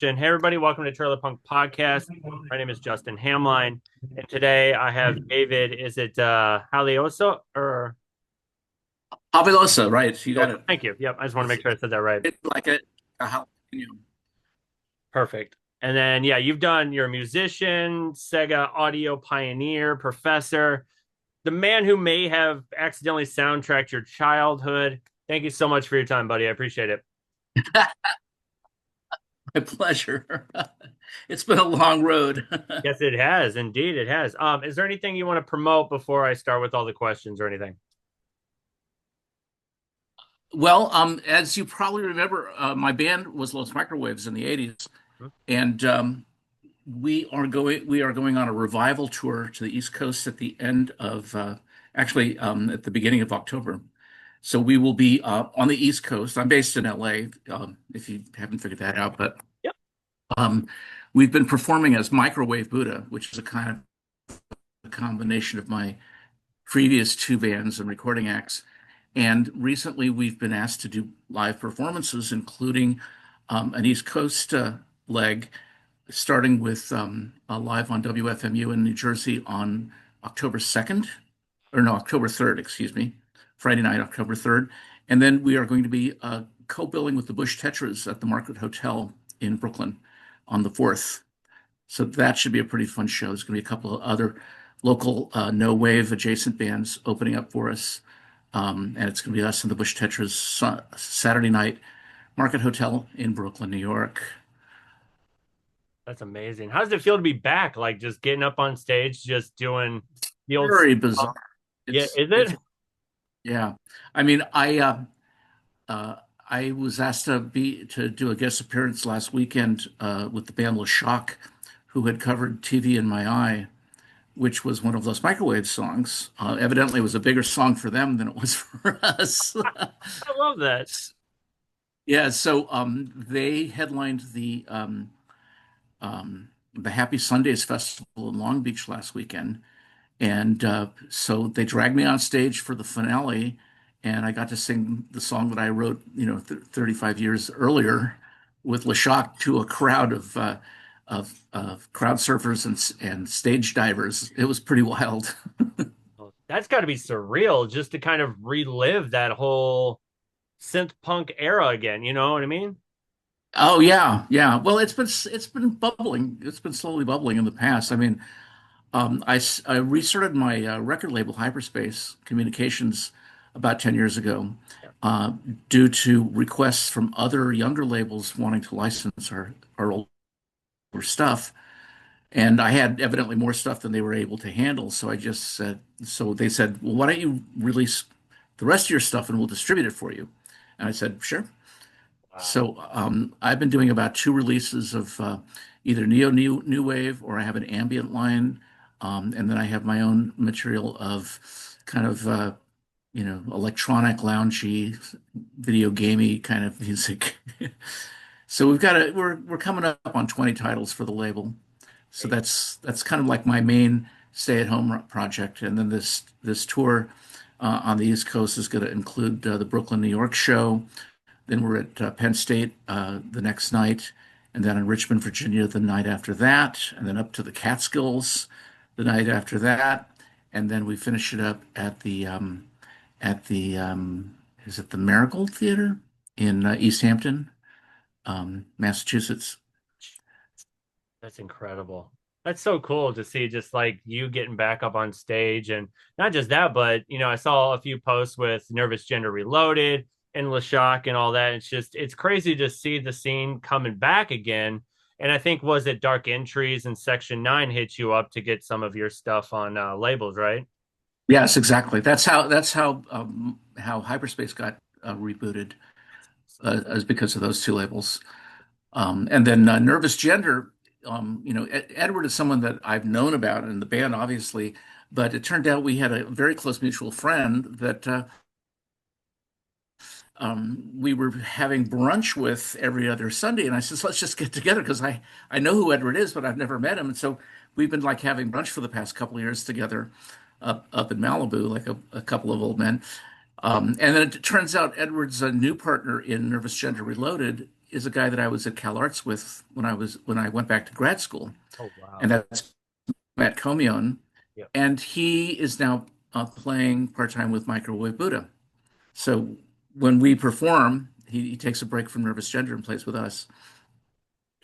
Hey everybody, welcome to Trailer Punk Podcast. My name is Justin Hamline, and today I have David. Is it Halioso or Javelosa, right? You got it. Thank you. Yep, I just want to make It's, sure I said that right. it's like a jalapeno. Perfect. And then yeah, you're a musician, Sega audio pioneer, professor, the man who may have accidentally soundtracked your childhood. Thank you so much for your time, buddy. I appreciate it. My pleasure. It's been a long road. Yes, it has. Indeed, it has. Is there anything you want to promote before I start with all the questions or anything? Well, as you probably remember, my band was Los Microwaves in the 80s, Hmm? and we are going on a revival tour to the East Coast at the end of actually at the beginning of October. So we will be on the East Coast. I'm based in LA, if you haven't figured that out, but Yep. um, we've been performing as Microwave Buddha, which is a kind of a combination of my previous two bands and recording acts. And recently, we've been asked to do live performances, including an East Coast leg, starting with a live on WFMU in New Jersey on October 2nd, or no, October 3rd, excuse me, Friday night, October 3rd. And then we are going to be co-billing with the Bush Tetras at the Market Hotel in Brooklyn on the 4th. So that should be a pretty fun show. There's going to be a couple of other local no wave adjacent bands opening up for us. And it's going to be us and the Bush Tetras Saturday night, Market Hotel in Brooklyn, New York. That's amazing. How does it feel to be back? Like just getting up on stage, just doing the old Very stuff. bizarre. Yeah, It's is it's it? yeah. I mean, uh, I was asked to do a guest appearance last weekend with the band Le Shock, who had covered TV in My Eye, which was one of those microwave songs. Evidently, it was a bigger song for them than it was for us. I love that. Yeah, so they headlined the Happy Sundays Festival in Long Beach last weekend, and so they dragged me on stage for the finale, and I got to sing the song that I wrote, 35 years earlier, with LaShock to a crowd of crowd surfers and stage divers. It was pretty wild. That's got to be surreal just to kind of relive that whole synth punk era again. You know what I mean? Oh yeah, yeah. Well, it's been bubbling. It's been slowly bubbling in the past. I mean, I restarted my record label, Hyperspace Communications, about 10 years ago, Yeah. uh, due to requests from other younger labels wanting to license our older stuff. And I had evidently more stuff than they were able to handle. So I just said, so they said, well, why don't you release the rest of your stuff and we'll distribute it for you? And I said, sure. Wow. So I've been doing about two releases of either neo new wave, or I have an ambient line, and then I have my own material of kind of electronic, loungy, video gamey kind of music. So we're coming up on 20 titles for the label. So Hey, that's kind of like my main stay-at-home project, and then this tour on the East Coast is going to include the Brooklyn, New York show. Then we're at Penn State the next night, and then in Richmond, Virginia the night after that, and then up to the Catskills the night after that, and then we finish it up at the is it the Marigold Theater in East Hampton, Massachusetts. that's incredible. That's so cool to see just like you getting back up on stage and not just that, but I saw a few posts with Nervous Gender Reloaded and LaShock and all that. It's crazy to see the scene coming back again. And I think was it Dark Entries and Section 9 hit you up to get some of your stuff on labels, right? Yes, exactly. That's how Hyperspace got rebooted, is because of those two labels. And then Nervous Gender, Edward is someone that I've known about in the band, obviously, but it turned out we had a very close mutual friend that we were having brunch with every other Sunday. And I said, let's just get together because I know who Edward is, but I've never met him. And so we've been like having brunch for the past couple of years together up in Malibu, like a couple of old men. And then it turns out Edward's a new partner in Nervous Gender Reloaded is a guy that I was at Cal Arts with when I went back to grad school, Oh and wow. that's Matt Comion, Yep. and he is now playing part-time with Microwave Buddha. So when we perform, he takes a break from Nervous Gender and plays with us.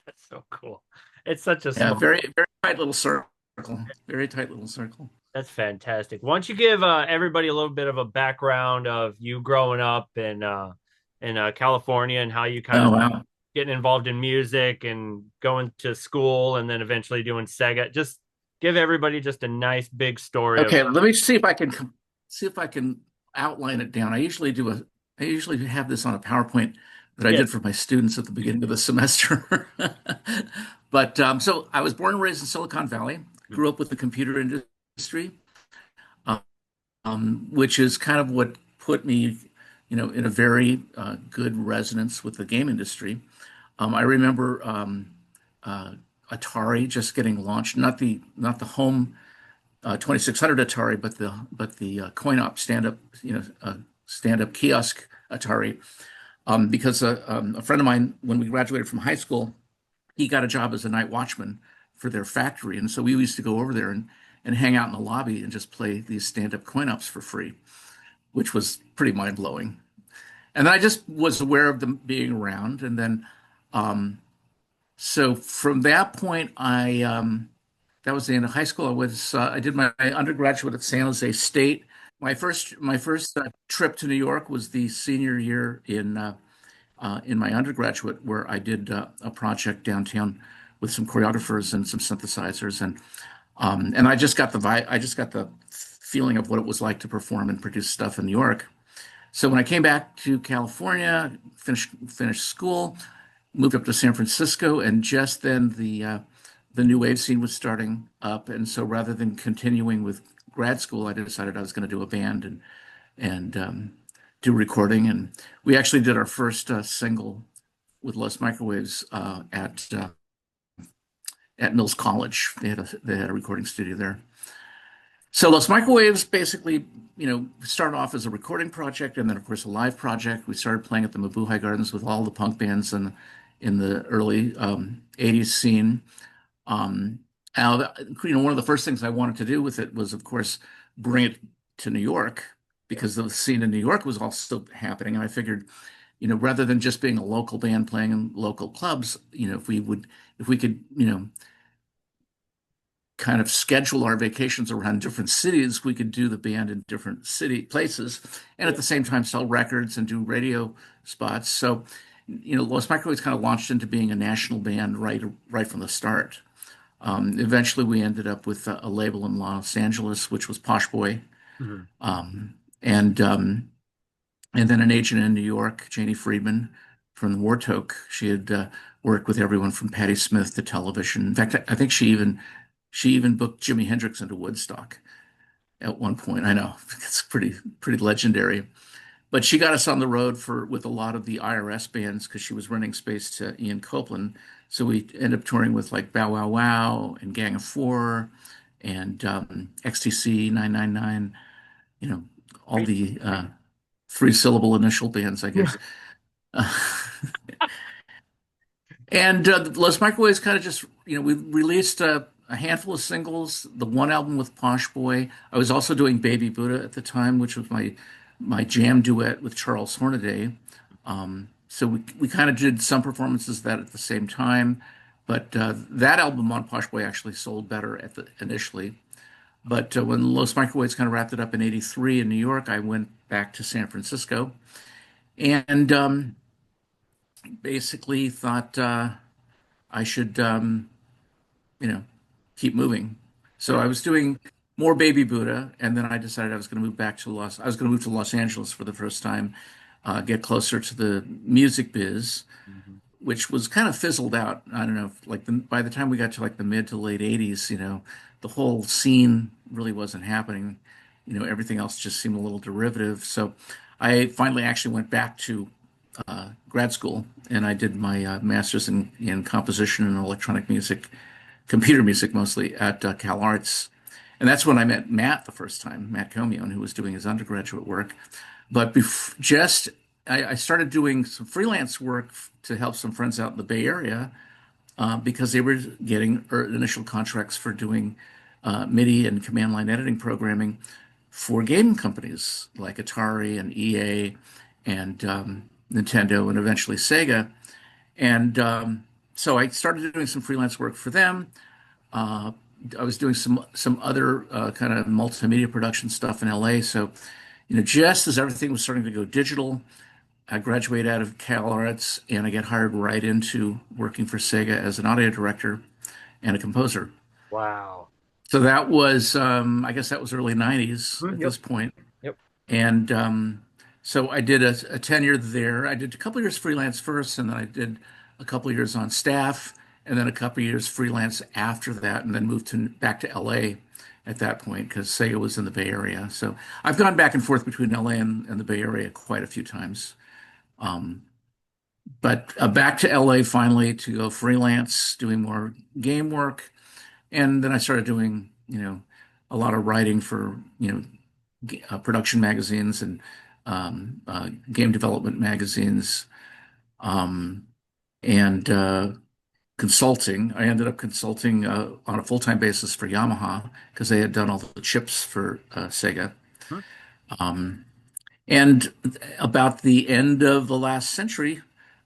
That's so cool. It's such a Yeah, small. very, very tight little circle. Very tight little circle. That's fantastic. Why don't you give everybody a little bit of a background of you growing up in California and how you kind Oh, of wow. getting involved in music and going to school and then eventually doing Sega. Just give everybody just a nice big story of Okay, let me see if I can outline it down. I usually have this on a PowerPoint that I yeah. did for my students at the beginning of the semester. But so I was born and raised in Silicon Valley, grew up with the computer industry, which is kind of what put me, in a very good resonance with the game industry. I remember uh, Atari just getting launched, not the home 2600 Atari, but the coin-op stand-up, stand-up kiosk Atari. Because a friend of mine, when we graduated from high school, he got a job as a night watchman for their factory, and so we used to go over there and hang out in the lobby and just play these stand-up coin-ops for free, which was pretty mind-blowing. And then I just was aware of them being around, and then so from that point, that was the end of high school. I did my undergraduate at San Jose State. My first trip to New York was the senior year in my undergraduate, where I did a project downtown with some choreographers and some synthesizers, and I just got the feeling of what it was like to perform and produce stuff in New York. So when I came back to California, finished school, moved up to San Francisco, and just then the new wave scene was starting up, and so rather than continuing with grad school, I decided I was going to do a band and do recording, and we actually did our first single with Los Microwaves at Mills College. They had a recording studio there. So Los Microwaves basically, started off as a recording project and then, of course, a live project. We started playing at the Mabuhay Gardens with all the punk bands in the early 80s scene. Um, One of the first things I wanted to do with it was, of course, bring it to New York Yep. because the scene in New York was also happening. And I figured, rather than just being a local band playing in local clubs, if we could, kind of schedule our vacations around different cities, we could do the band in different city places and at Yeah. the same time sell records and do radio spots. So, Los Microwaves kind of launched into being a national band right from the start. Eventually, we ended up with a label in Los Angeles, which was Posh Boy, Mhm. um, and um, and then an agent in New York, Janie Friedman from Wartoke. She had worked with everyone from Patti Smith to television. In fact, I think she even booked Jimi Hendrix into Woodstock at one point. I know it's pretty legendary. But she got us on the road with a lot of the IRS bands because she was renting space to Ian Copeland. So we ended up touring with like Bow Wow Wow and Gang of Four and XTC 999, you know, all Great. the three-syllable initial bands, I Yeah. guess. And Los Microwaves kind of just, we released a handful of singles, the one album with Posh Boy. I was also doing Baby Buddha at the time, which was my jam duet with Charles Hornaday. So we kind of did some performances of that at the same time. But that album on Posh Boy actually sold better initially. But when Los Microwaves kind of wrapped it up in '83 in New York, I went back to San Francisco and basically thought I should you know, keep moving. So Yeah. I was doing more Baby Buddha, and then I decided I was going to move to Los Angeles for the first time, get closer to the music biz, Mhm. which was kind of fizzled out. I don't know, by the time we got to like the mid to late 80s, the whole scene really wasn't happening. Everything else just seemed a little derivative. So I finally actually went back to grad school, and I did my master's in composition and electronic music, computer music mostly, at Cal Arts. And that's when I met Matt the first time, Matt Comion, who was doing his undergraduate work. But just I started doing some freelance work to help some friends out in the Bay Area because they were getting initial contracts for doing MIDI and command line editing programming for game companies like Atari and EA and Nintendo and eventually Sega. And so I started doing some freelance work for them. Uh, I was doing some other kind of multimedia production stuff in LA. So, just as everything was starting to go digital, I graduate out of Cal Arts and I get hired right into working for Sega as an audio director and a composer. Wow. So that was, I guess that was early 90s Mhm. at Yep. this point. Yep. And so I did a tenure there. I did a couple of years freelance first, and then I did a couple of years on staff, and then a couple of years freelance after that, and then moved back to LA at that point because Sega was in the Bay Area. So I've gone back and forth between LA and the Bay Area quite a few times. Um, but back to LA finally to go freelance, doing more game work. And then I started doing, a lot of writing for, production magazines and game development magazines um, and consulting. I ended up consulting on a full-time basis for Yamaha because they had done all the chips for Sega. Mhm. Um, and about the end of the last century,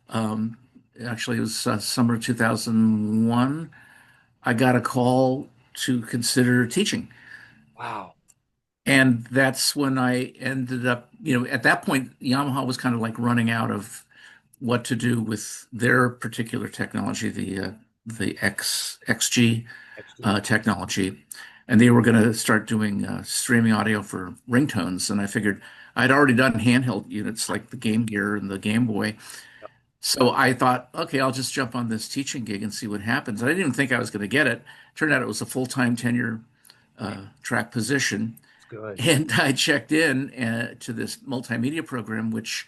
um, actually it was summer 2001, I got a call to consider teaching. Wow. And that's when I ended up, at that point, Yamaha was kind of like running out of what to do with their particular technology, the XG XG. technology, and they were going to start doing streaming audio for ringtones. And I figured I'd already done handheld units like the Game Gear and the Game Boy, Yep. so I thought, okay, I'll just jump on this teaching gig and see what happens. I didn't even think I was going to get it. Turned out it was a full-time tenure track position. It's good. And I checked in to this multimedia program, which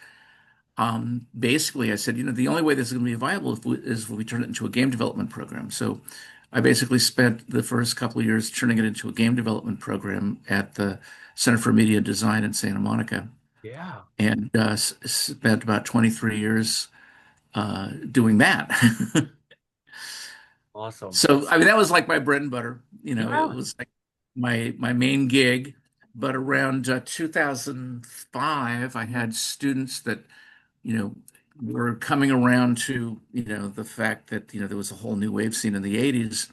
basically I said, the only way this is going to be viable is if we turn it into a game development program. So I basically spent the first couple of years turning it into a game development program at the Center for Media Design in Santa Monica, Yeah. and spent about 23 years doing that. Awesome. So I mean that was like my bread and butter. It Yeah. was like my main gig. But around 2005, I had students that were coming around to the fact that there was a whole new wave scene in the 80s,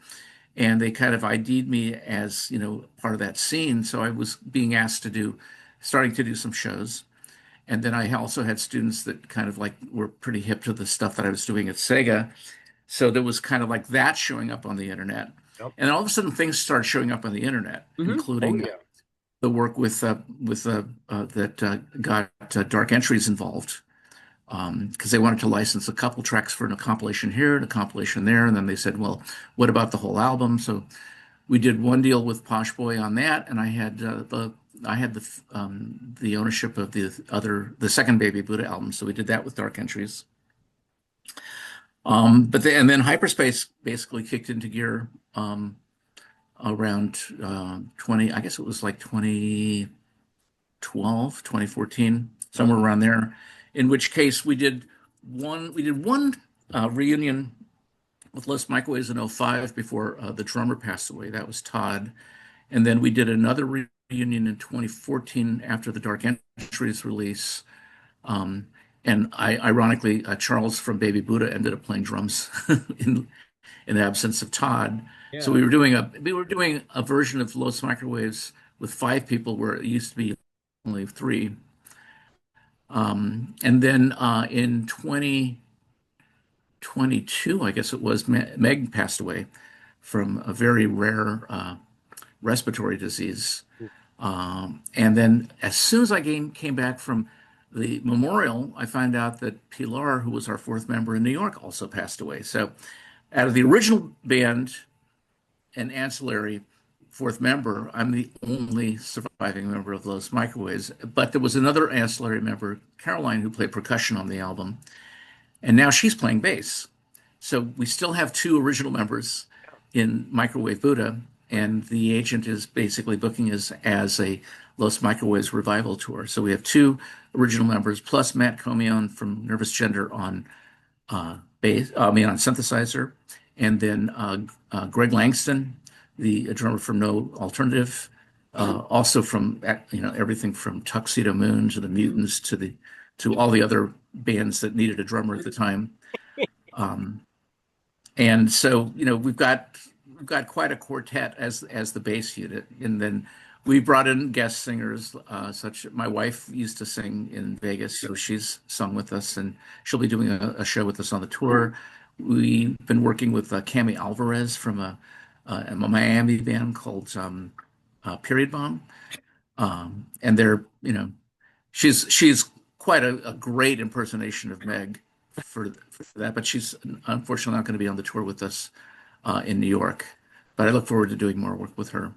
and they kind of ID'd me as part of that scene. So I was being asked starting to do some shows. And then I also had students that kind of like were pretty hip to the stuff that I was doing at Sega. So there was kind of like that showing up on the internet. Yep. And all of a sudden things started showing up on the internet, Oh including yeah. the work that got Dark Entries involved because they wanted to license a couple tracks for a compilation here and a compilation there, and then they said, "Well, what about the whole album?" So we did one deal with Posh Boy on that, and I had the ownership of the second Baby Buddha album, so we did that with Dark Entries. And then Hyperspace basically kicked into gear around 20, I guess it was like 2012, 2014, Yep. somewhere around there. In which case we did one reunion with Los Microwaves in '05 before the drummer passed away. That was Todd. And then we did another reunion in 2014 after the Dark Entries release. Um, and ironically, Charles from Baby Buddha ended up playing drums in the absence of Todd. So Yeah. we were doing a version of Los Microwaves with five people where it used to be only three. And then in 2022, I guess it was, Meg passed away from a very rare respiratory disease. And then as soon as I came back from the memorial, I found out that Pilar, who was our fourth member in New York, also passed away. So out of the original band and ancillary fourth member, I'm the only surviving member of Los Microwaves. But there was another ancillary member, Caroline, who played percussion on the album, and now she's playing bass. So we still have two original members in Microwave Buddha, and the agent is basically booking us as a Los Microwaves Revival Tour. So we have two original members plus Matt Comion from Nervous Gender on bass, I mean on synthesizer, and then Greg Langston, the drummer from No Alternative, also from everything from Tuxedo Moon to the Mutants to all the other bands that needed a drummer at the time. Um, and so, we've got quite a quartet as the bass unit, and then we brought in guest singers. Such my wife used to sing in Vegas, so she's sung with us, and she'll be doing a show with us on the tour. We've been working with Cami Alvarez from a Miami band called Period Bomb, and she's quite a great impersonation of Meg for that, but she's unfortunately not going to be on the tour with us in New York. But I look forward to doing more work with her.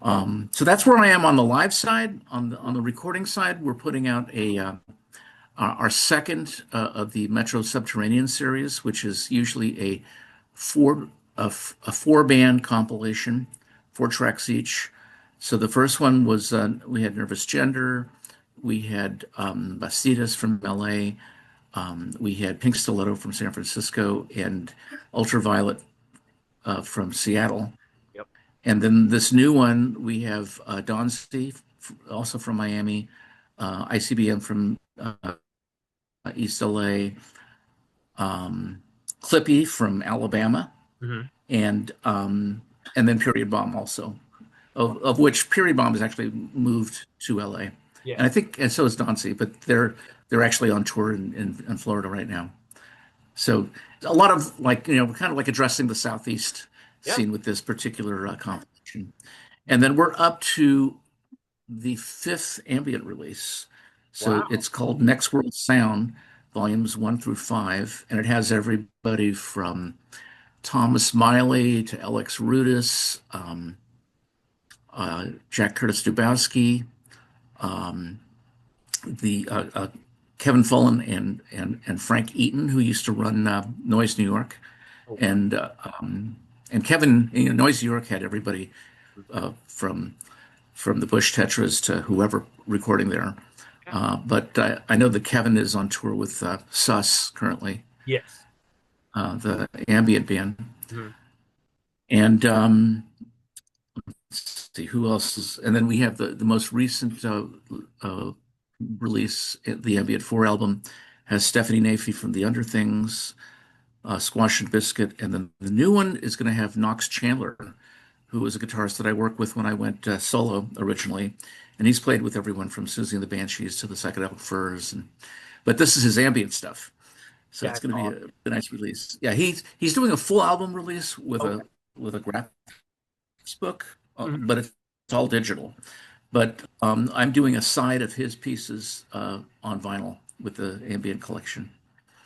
So that's where I am on the live side. On the recording side, we're putting out our second of the Metro Subterranean series, which is usually four a four band compilation, 4 tracks each. So the first one was we had Nervous Gender, we had Bastidas from LA, we had Pink Stiletto from San Francisco, and Ultraviolet from Seattle. Yep. And then this new one, we have Don Steve, also from Miami, ICBM from East LA, Clippy from Alabama, Hmm. and then Period Bomb also, of which Period Bomb has actually moved to LA, Yeah. and so is Don C, but they're actually on tour in Florida right now. So a lot of we're kind of like addressing the Southeast Yeah. scene with this particular competition. And then we're up to the fifth ambient release. So Wow. it's called Next World Sound, volumes 1 through 5, and it has everybody from Thomas Miley to Alex Rudis, Jack Curtis Dubowski, um, the Kevin Fullen and Frank Eaton, who used to run Noise New York, Oh, wow. and Kevin, Noise New York had everybody from the Bush Tetras to whoever recording there. Yeah. But I know that Kevin is on tour with Sus currently, Yes. the ambient band, Hmm. and let's see who else is, and then we have the most recent release, the Ambient 4 album, has Stephanie Nafy from The Underthings, Squash and Biscuit, and then the new one is going to have Knox Chandler, who was a guitarist that I worked with when I went solo originally, and he's played with everyone from Susie and the Banshees to the Psychedelic Furs, but this is his ambient stuff, so it's That's going to be awesome. a nice release. Yeah, he's doing a full album release Okay. with a graphics book, Hmm. but it's all digital. But I'm doing a side of his pieces on vinyl with the ambient collection.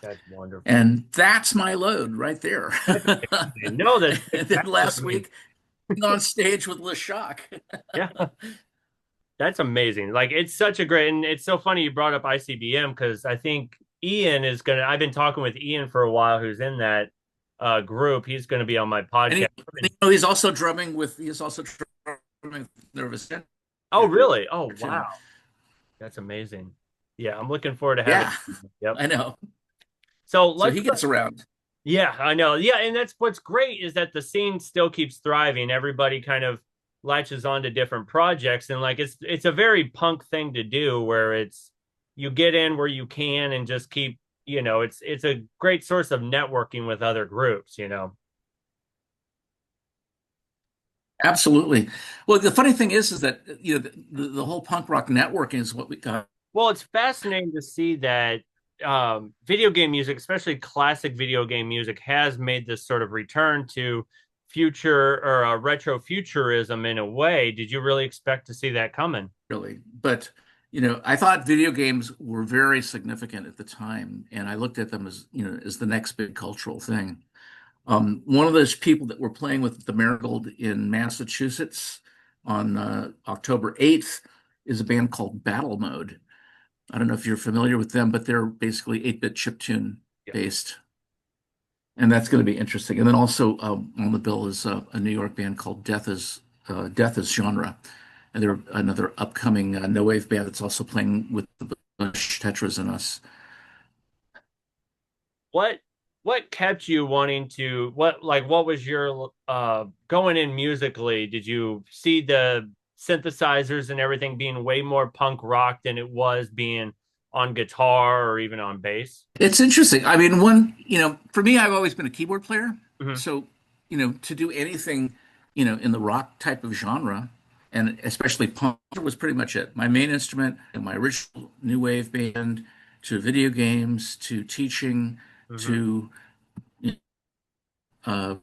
That's wonderful. And that's my load right there. That's amazing. No, that's And then spectacular. I last mean, week, on stage with LeShock. yeah, that's amazing. Like it's such a great, and it's so funny you brought up ICBM because I think Ian is gonna. I've been talking with Ian for a while, who's in that group. He's gonna be on my And podcast. he's also drumming with Nervous Oh, really? Oh, wow. too. That's amazing. Yeah, I'm looking forward to having. Yeah, Yep. I know. So So let's. he gets around. Yeah, I know. Yeah, and that's what's great is that the scene still keeps thriving. Everybody kind of latches on to different projects, and like it's a very punk thing to do, where it's you get in where you can and just keep. It's a great source of networking with other groups. Absolutely. Well, the funny thing is that the whole punk rock networking is what we got. Well, it's fascinating to see that video game music, especially classic video game music, has made this sort of return to future or retro futurism in a way. Did you really expect to see that coming? Really. But, I thought video games were very significant at the time, and I looked at them as the next big cultural thing. One of those people that were playing with the Marigold in Massachusetts on October 8th is a band called Battle Mode. I don't know if you're familiar with them, but they're basically 8-bit chiptune Yeah. based, and that's going to be interesting. And then also on the bill is a New York band called Death is Genre, and they're another upcoming no wave band that's also playing with the Tetras and us. What what kept you wanting to what was your going in musically? Did you see the synthesizers and everything being way more punk rock than it was being on guitar or even on bass? It's interesting. I mean, for me, I've always been a keyboard player. Hmm. So, to do anything, in the rock type of genre, and especially punk, was pretty much it. My main instrument, my original new wave band, to video games, to teaching, Hmm. to uh,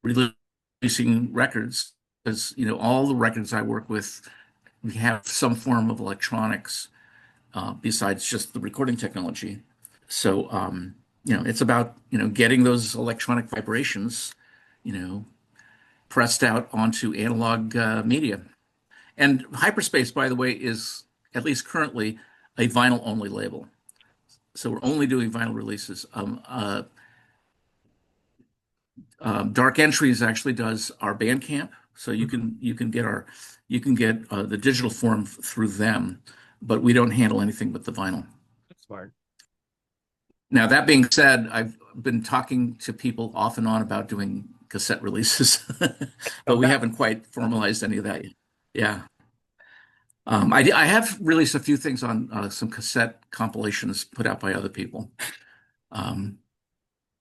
releasing records, because, all the records I work with, we have some form of electronics besides just the recording technology. So, it's about, getting those electronic vibrations, you know, pressed out onto analog media. And Hyperspace, by the way, is at least currently a vinyl only label. So we're only doing vinyl releases. Dark Entries actually does our Bandcamp, so you can get the digital form through them, but we don't handle anything but the vinyl. That's smart. Now, that being said, I've been talking to people off and on about doing cassette releases, but Come we back. haven't quite formalized any of that yet. Yeah. I have released a few things on some cassette compilations put out by other people, um,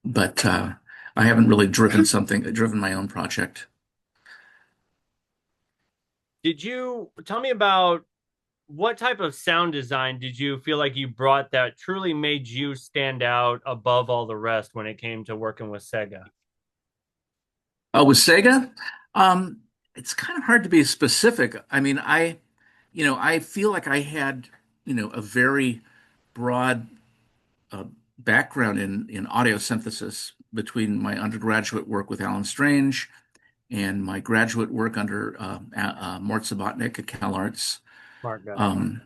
but I haven't really driven my own project. Did you tell me about what type of sound design did you feel like you brought that truly made you stand out above all the rest when it came to working with Sega? With Sega, um, it's kind of hard to be specific. I mean, I feel like I had, a very broad uh, background in audio synthesis between my undergraduate work with Alan Strange and my graduate work under Mort Subotnick at CalArts. Smart guy. Um,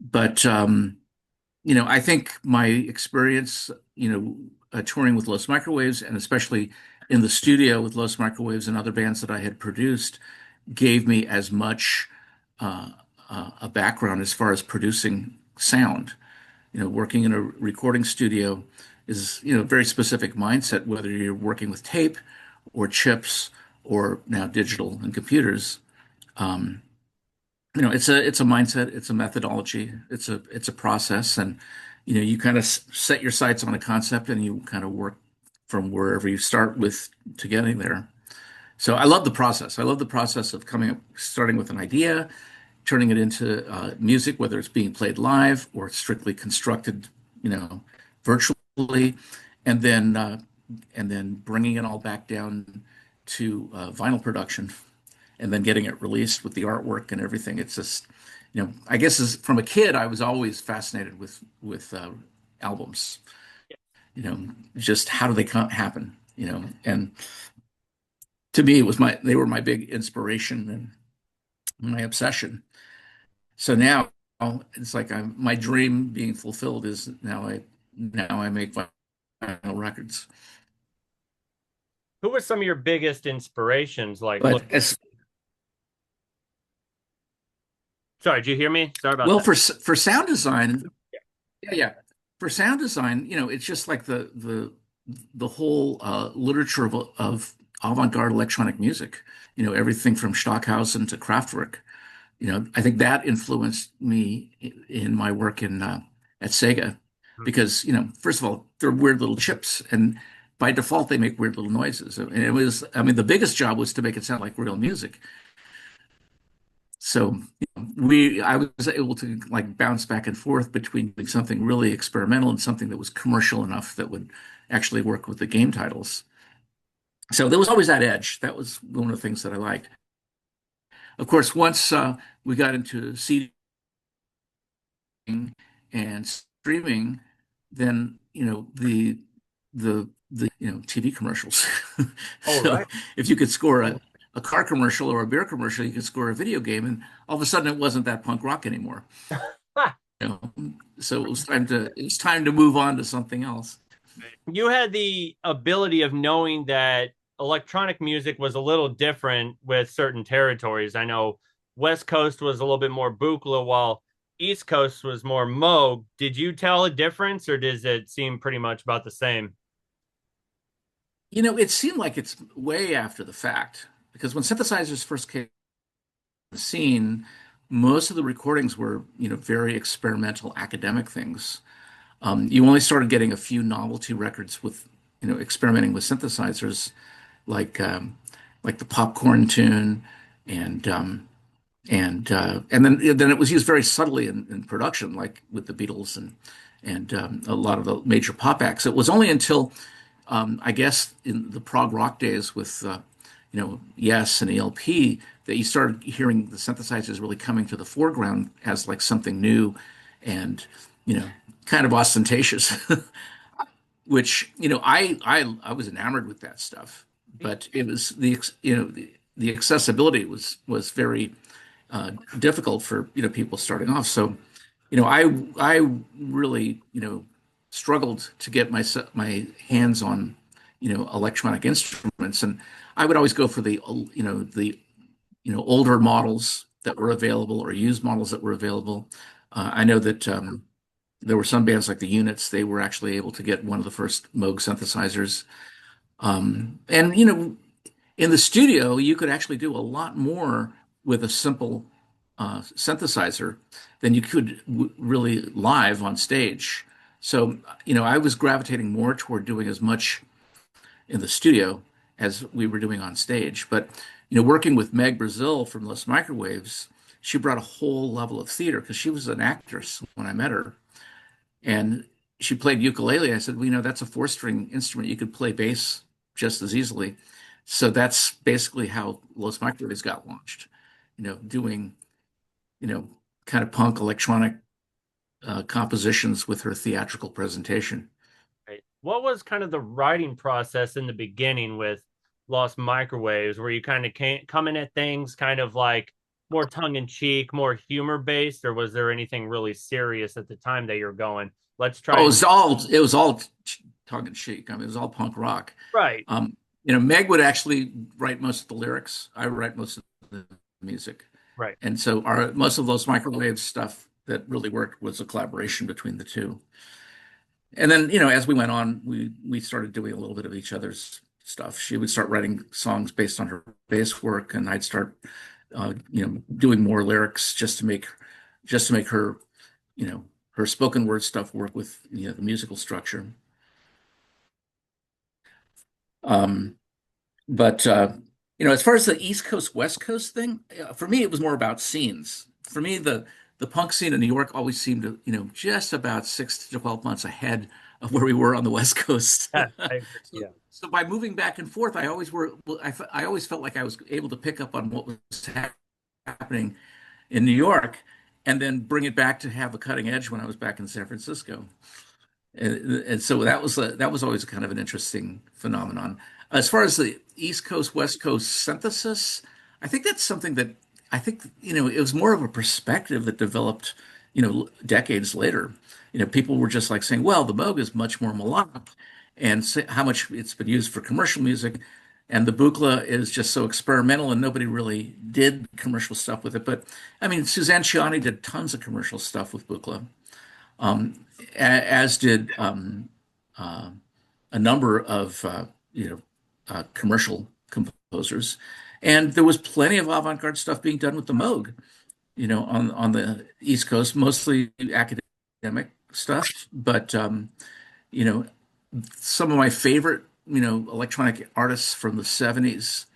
but I think my experience, touring with Los Microwaves and especially in the studio with Los Microwaves and other bands that I had produced gave me as much uh, a background as far as producing sound. Working in a recording studio is, a very specific mindset, whether you're working with tape or chips or now digital and computers. Um, it's a mindset, it's a methodology, it's a process, and you kind of set your sights on a concept and you kind of work from wherever you start with to getting there. So I love the process. I love the process of starting with an idea, turning it into music, whether it's being played live or strictly constructed, you know, virtually, and then uh, and then bringing it all back down to vinyl production, and then getting it released with the artwork and everything. It's just, I guess from a kid, I was always fascinated with albums. You know, just how do they happen? And to me, they were my big inspiration and my obsession. So now it's like my dream being fulfilled is now I make vinyl records. Who were some of your biggest inspirations? But as Sorry, did you hear me? Sorry about well that. for sound design, yeah, yeah. For sound design, it's just like the whole literature of avant-garde electronic music. Everything from Stockhausen to Kraftwerk. I think that influenced me in my work at Sega because, first of all, they're weird little chips, and by default they make weird little noises. And I mean, the biggest job was to make it sound like real music. So I was able to like bounce back and forth between doing something really experimental and something that was commercial enough that would actually work with the game titles. So there was always that edge. That was one of the things that I liked. Of course, once we got into CD and streaming, then the TV commercials. Oh, So right. if you could score a car commercial or a beer commercial, you could score a video game, and all of a sudden it wasn't that punk rock anymore. You know? So it was time to move on to something else. You had the ability of knowing that electronic music was a little different with certain territories. I know West Coast was a little bit more Buchla, while East Coast was more Moog. Did you tell a difference, or does it seem pretty much about the same? It seemed like it's way after the fact because when synthesizers first came on the scene, most of the recordings were, very experimental academic things. You only started getting a few novelty records with, experimenting with synthesizers like like the popcorn tune and and then it was used very subtly in production, like with the Beatles and a lot of the major pop acts. It was only until I guess in the prog rock days with Yes and ELP that you started hearing the synthesizers really coming to the foreground as like something new and you know kind of ostentatious, which I was enamored with that stuff, but it was the accessibility was very difficult for people starting off. So I really struggled to get my hands on electronic instruments, and I would always go for the older models that were available or used models that were available. I know that there were some bands like the Units; they were actually able to get one of the first Moog synthesizers, and in the studio, you could actually do a lot more with a simple synthesizer than you could really live on stage. So, I was gravitating more toward doing as much in the studio as we were doing on stage. But, working with Meg Brazil from Los Microwaves, she brought a whole level of theater because she was an actress when I met her. And she played ukulele. I said, well, that's a four-string instrument. You could play bass just as easily. So that's basically how Los Microwaves got launched, doing, you know, kind of punk electronic compositions with her theatrical presentation. Right. What was kind of the writing process in the beginning with Lost Microwaves, where you kind of came coming at things kind of like more tongue in cheek, more humor based, or was there anything really serious at the time that you're going? Let's try Oh, and it was all tongue in cheek. I mean, it was all punk rock. right, Meg would actually write most of the lyrics. I would write most of the music. right. And so our most of those microwave stuff that really worked was a collaboration between the two. And then, as we went on, we started doing a little bit of each other's stuff. She would start writing songs based on her bass work, and I'd start, doing more lyrics just to make her, her spoken word stuff work with, the musical structure. Um, But as far as the East Coast West Coast thing, for me it was more about scenes. For me, the punk scene in New York always seemed to, just about 6 to 12 months ahead of where we were on the West Coast. Yeah, I agree. So, Yeah. so by moving back and forth, I always felt like I was able to pick up on what was happening in New York, and then bring it back to have a cutting edge when I was back in San Francisco. And so that was always kind of an interesting phenomenon. As far as the East Coast, West Coast synthesis, I think that's something that I think, it was more of a perspective that developed, decades later. People were just like saying, well, the Moog is much more melodic and how much it's been used for commercial music. And the Buchla is just so experimental and nobody really did commercial stuff with it. But I mean, Suzanne Ciani did tons of commercial stuff with Buchla, as did uh, a number of commercial composers, and there was plenty of avant-garde stuff being done with the Moog, on the East Coast, mostly academic stuff. But you know, some of my favorite electronic artists from the '70s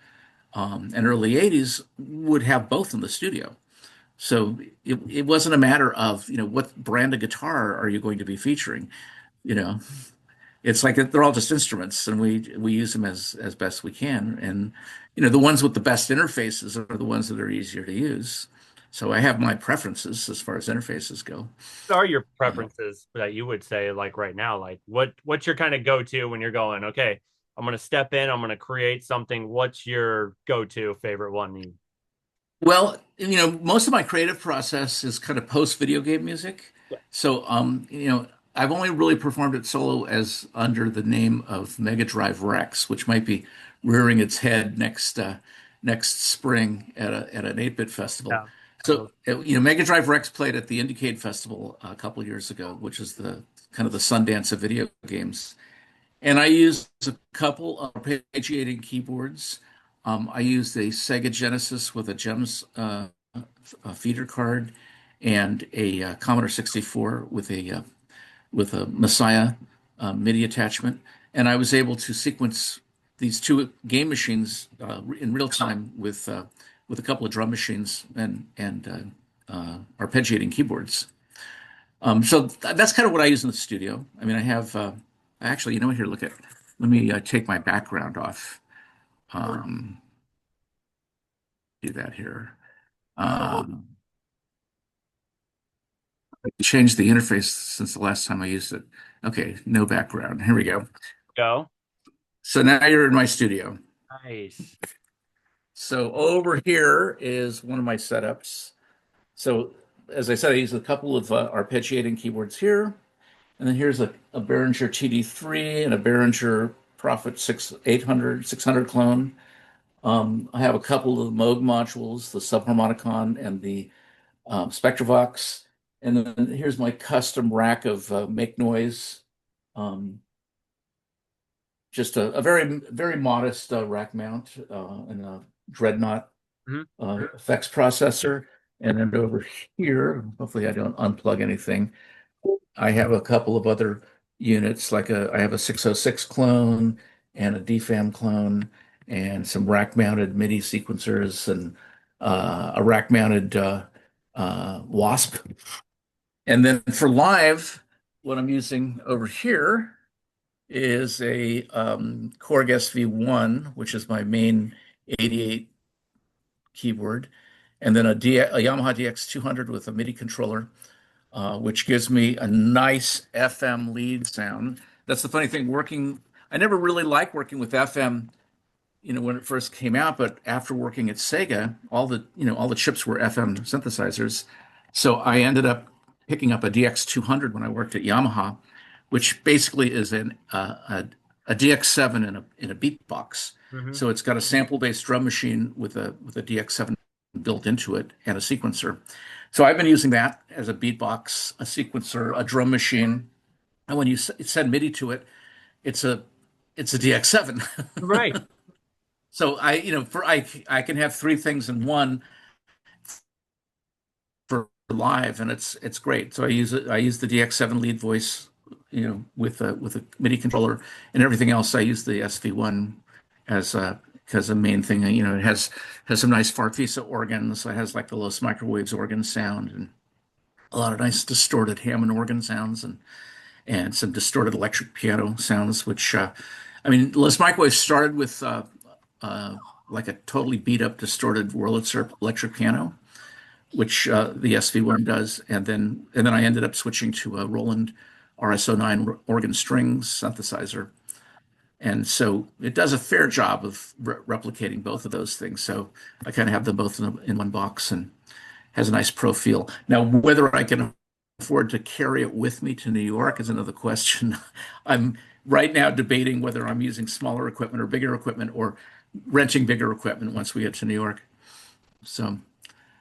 and early '80s would have both in the studio. So it wasn't a matter of, what brand of guitar are you going to be featuring? You know, it's like they're all just instruments and we use them as best we can. And, the ones with the best interfaces are the ones that are easier to use. So I have my preferences as far as interfaces go. What are your Uh, preferences that you would say like right now? Like what's your kind of go-to when you're going, okay, I'm gonna step in, I'm gonna create something. What's your go-to favorite one? well, most of my creative process is kind of post video game music. Yeah. So, I've only really performed it solo as under the name of Mega Drive Rex, which might be rearing its head next next spring at an 8-bit festival. Yeah. So, Well, Mega Drive Rex played at the Indiecade Festival a couple of years ago, which is the kind of the Sundance of video games. And I used a couple of arpeggiating keyboards. I used a Sega Genesis with a GEMS a feeder card and a Commodore 64 with a Messiah MIDI attachment, and I was able to sequence these two game machines in real time with a couple of drum machines and arpeggiating keyboards. So that's kind of what I use in the studio. I mean, I have actually, here, look at. Let me take my background off. Um, do that here. Um, I changed the interface since the last time I used it. Okay, no background. Here we go. go. So now you're in my studio. Nice. So over here is one of my setups. So as I said, I use a couple of arpeggiating keyboards here. And then here's a Behringer TD3 and a Behringer Prophet 600 clone. I have a couple of the Moog modules, the Subharmonicon and the Spectravox. And then here's my custom rack of Make Noise. Um, just a very, very modest rack mount and a Dreadnought Mhm. effects processor. And then over here, hopefully I don't unplug anything. I have a couple of other units, I have a 606 clone and a DFAM clone and some rack-mounted MIDI sequencers and a rack-mounted WASP. And then for live, what I'm using over here is a Korg SV1, which is my main 88 keyboard, and then a Yamaha DX200 with a MIDI controller, which gives me a nice FM lead sound. That's the funny thing, I never really liked working with FM, when it first came out, but after working at Sega, all the chips were FM synthesizers. So I ended up picking up a DX200 when I worked at Yamaha, which basically is a DX7 in a beatbox. Mhm. So it's got a sample-based drum machine with a DX7 built into it and a sequencer. So I've been using that as a beatbox, a sequencer, a drum machine. And when you send MIDI to it, it's a DX7. Right. So I can have three things in one for live, and it's great. So I use it. I use the DX7 lead voice, with a MIDI controller, and everything else. I use the SV1 as a main thing. It has some nice Farfisa organs. It has like the Los Microwaves organ sound and a lot of nice distorted Hammond organ sounds and some distorted electric piano sounds. Which I mean, Los Microwaves started with uh, like a totally beat up, distorted Wurlitzer electric piano, which the SV1 does, and then I ended up switching to a Roland RS09 organ strings synthesizer, and so it does a fair job of replicating both of those things. So I kind of have them both in one box and has a nice pro feel. Now, whether I can afford to carry it with me to New York is another question. I'm right now debating whether I'm using smaller equipment or bigger equipment or renting bigger equipment once we get to New York. So.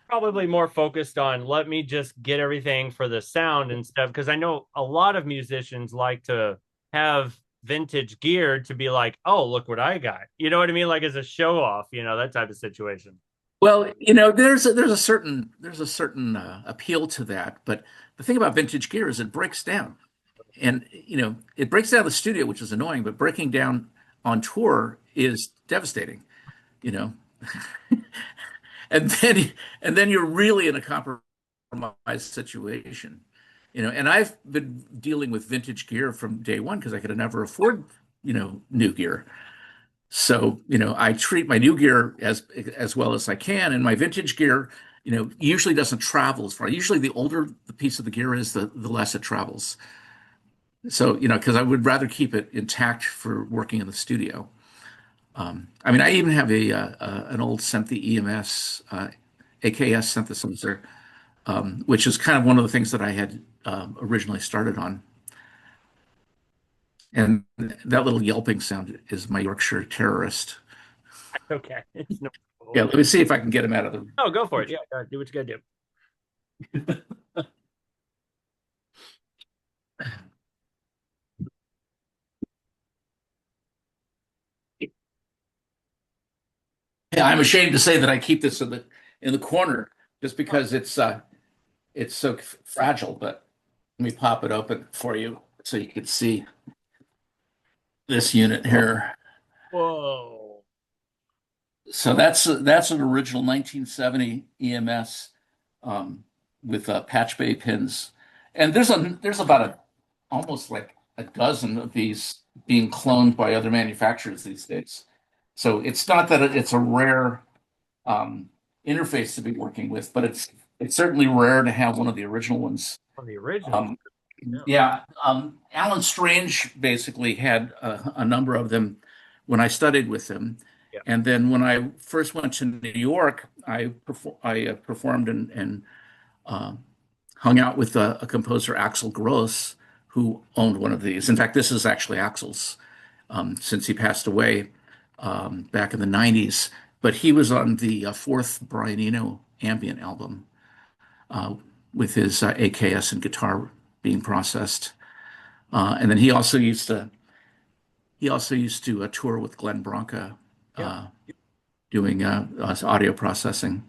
Probably more focused on let me just get everything for the sound and stuff because I know a lot of musicians like to have vintage gear to be like, oh, look what I got. You know what I mean? Like as a show off, that type of situation. Well, there's a certain appeal to that, but the thing about vintage gear is it breaks down, and it breaks down in the studio, which is annoying, but breaking down on tour is devastating. You know, and then you're really in a compromised situation. And I've been dealing with vintage gear from day one because I could have never afford new gear. So, I treat my new gear as well as I can, and my vintage gear, usually doesn't travel as far. Usually, the older the piece of the gear is, the less it travels. So, because I would rather keep it intact for working in the studio. I mean, I even have an old Synthi EMS AKS synthesizer, which is kind of one of the things that I had originally started on. And that little yelping sound is my Yorkshire terrorist. Okay, it's no Yeah, problem. let me see if I can get him out of the. Oh, go for it. Yeah, do what you gotta do. Yeah, I'm ashamed to say that I keep this in the corner just because it's so fragile. But let me pop it open for you so you can see this unit here. Whoa. So that's an original 1970 EMS um, with patch bay pins, and there's about a almost like a dozen of these being cloned by other manufacturers these days. So it's not that it's a rare um, interface to be working with, but it's certainly rare to have one of the original ones. On the original. Um, Yeah. yeah, Alan Strange basically had a number of them when I studied with him, Yeah. and then when I first went to New York, I performed and uh, hung out with a composer, Axel Gross, who owned one of these. In fact, this is actually Axel's since he passed away back in the 90s. But he was on the fourth Brian Eno ambient album uh, with his AKS and guitar being processed. And then he also used to tour with Glenn Branca Yeah. uh, doing audio processing.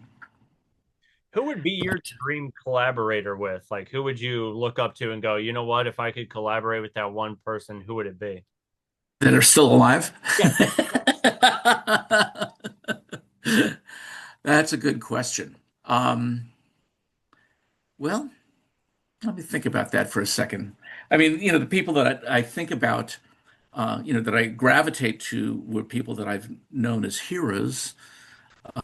Who would be your But dream collaborator with? Like, who would you look up to and go, you know what? If I could collaborate with that one person, who would it be? that are still alive. Yeah. That's a good question. Um, well, let me think about that for a second. I mean, the people that I think about, that I gravitate to were people that I've known as heroes,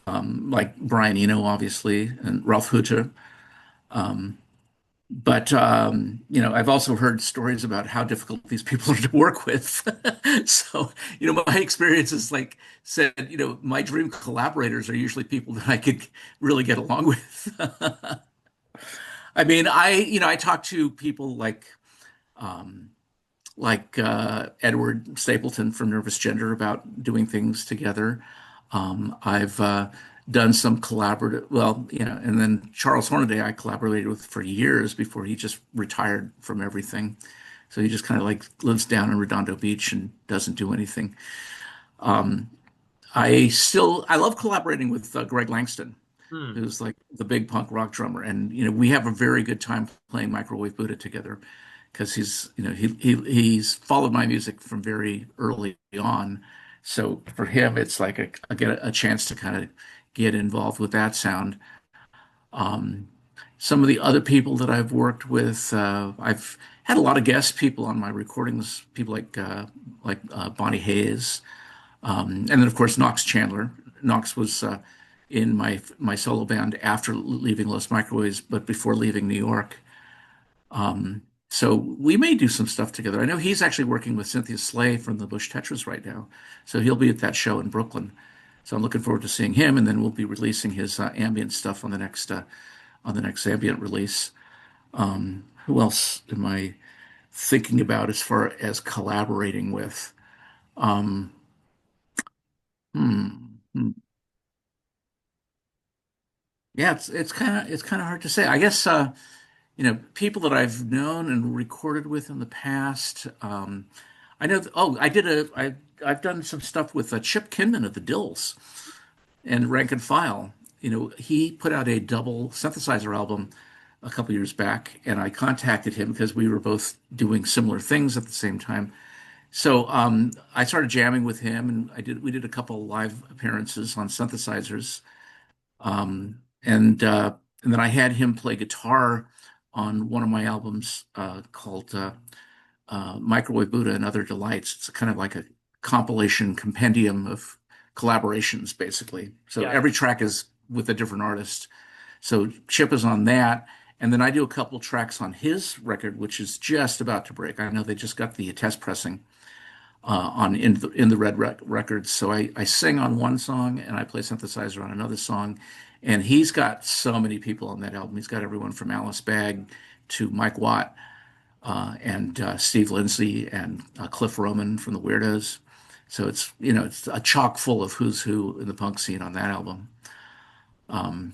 like Brian Eno, obviously, and Ralph Hutter. But I've also heard stories about how difficult these people are to work with. So, my experience is like said, my dream collaborators are usually people that I could really get along with. I mean, I talk to people um, Edward Stapleton from Nervous Gender about doing things together. I've done some collaborative, well, and then Charles Hornaday I collaborated with for years before he just retired from everything. So he just kind of like lives down in Redondo Beach and doesn't do anything. I love collaborating with Greg Langston, Hmm. who's like the big punk rock drummer, and we have a very good time playing Microwave Buddha together because he's followed my music from very early on. So for him, it's like I get a chance to kind of get involved with that sound. Um, some of the other people that I've worked with, I've had a lot of guest people on my recordings, people like Bonnie Hayes, and then of course Knox Chandler. Knox was in my solo band after leaving Los Microwaves, but before leaving New York. So we may do some stuff together. I know he's actually working with Cynthia Slay from the Bush Tetras right now, so he'll be at that show in Brooklyn. So I'm looking forward to seeing him, and then we'll be releasing his ambient stuff on the next ambient release. Who else am I thinking about as far as collaborating with? Um, hmm, hmm. Yeah, it's kind of hard to say. I guess people that I've known and recorded with in the past. I know. Oh, I've done some stuff with Chip Kinman of the Dills and Rank and File. He put out a double synthesizer album a couple years back, and I contacted him because we were both doing similar things at the same time. So I started jamming with him, and we did a couple live appearances on synthesizers. And then I had him play guitar on one of my albums called Microwave Buddha and Other Delights. It's kind of like a compilation compendium of collaborations, basically. So Yeah. every track is with a different artist. So Chip is on that. And then I do a couple tracks on his record, which is just about to break. I know they just got the test pressing on in the Red Records. So I sing on one song and I play synthesizer on another song. And he's got so many people on that album. He's got everyone from Alice Bagg to Mike Watt and Steve Lindsay and Cliff Roman from the Weirdos. So it's, it's a chock full of who's who in the punk scene on that album. Um,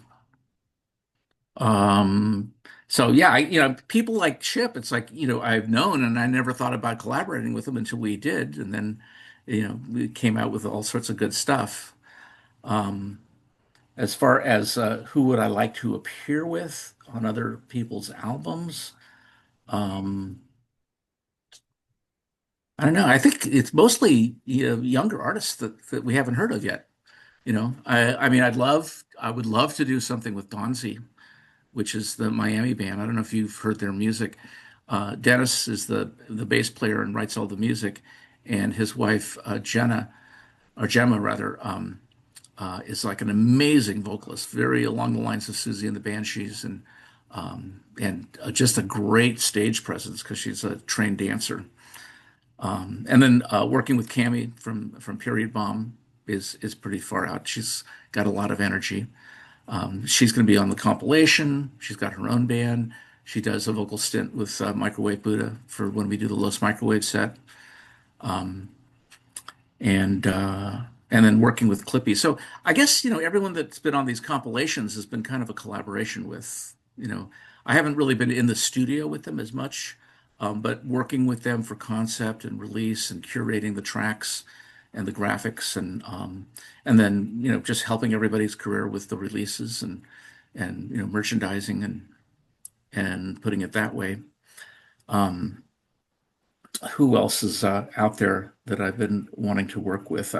um, so yeah, people like Chip, it's like, I've known and I never thought about collaborating with him until we did. And then, we came out with all sorts of good stuff. Um, as far as who would I like to appear with on other people's albums, um, I don't know. I think it's mostly, younger artists that we haven't heard of yet. I mean, I would love to do something with Donzi, which is the Miami band. I don't know if you've heard their music. Dennis is the bass player and writes all the music, and his wife Jenna, or Gemma rather, is like an amazing vocalist, very along the lines of Susie and the Banshees, and just a great stage presence because she's a trained dancer. And then working with Cami from Period Bomb is pretty far out. She's got a lot of energy. She's going to be on the compilation. She's got her own band. She does a vocal stint with Microwave Buddha for when we do the Los Microwave set, and uh, and then working with Clippy. So I guess everyone that's been on these compilations has been kind of a collaboration with. I haven't really been in the studio with them as much, but working with them for concept and release and curating the tracks and the graphics and then just helping everybody's career with the releases and merchandising and putting it that way. Um, who else is out there that I've been wanting to work with?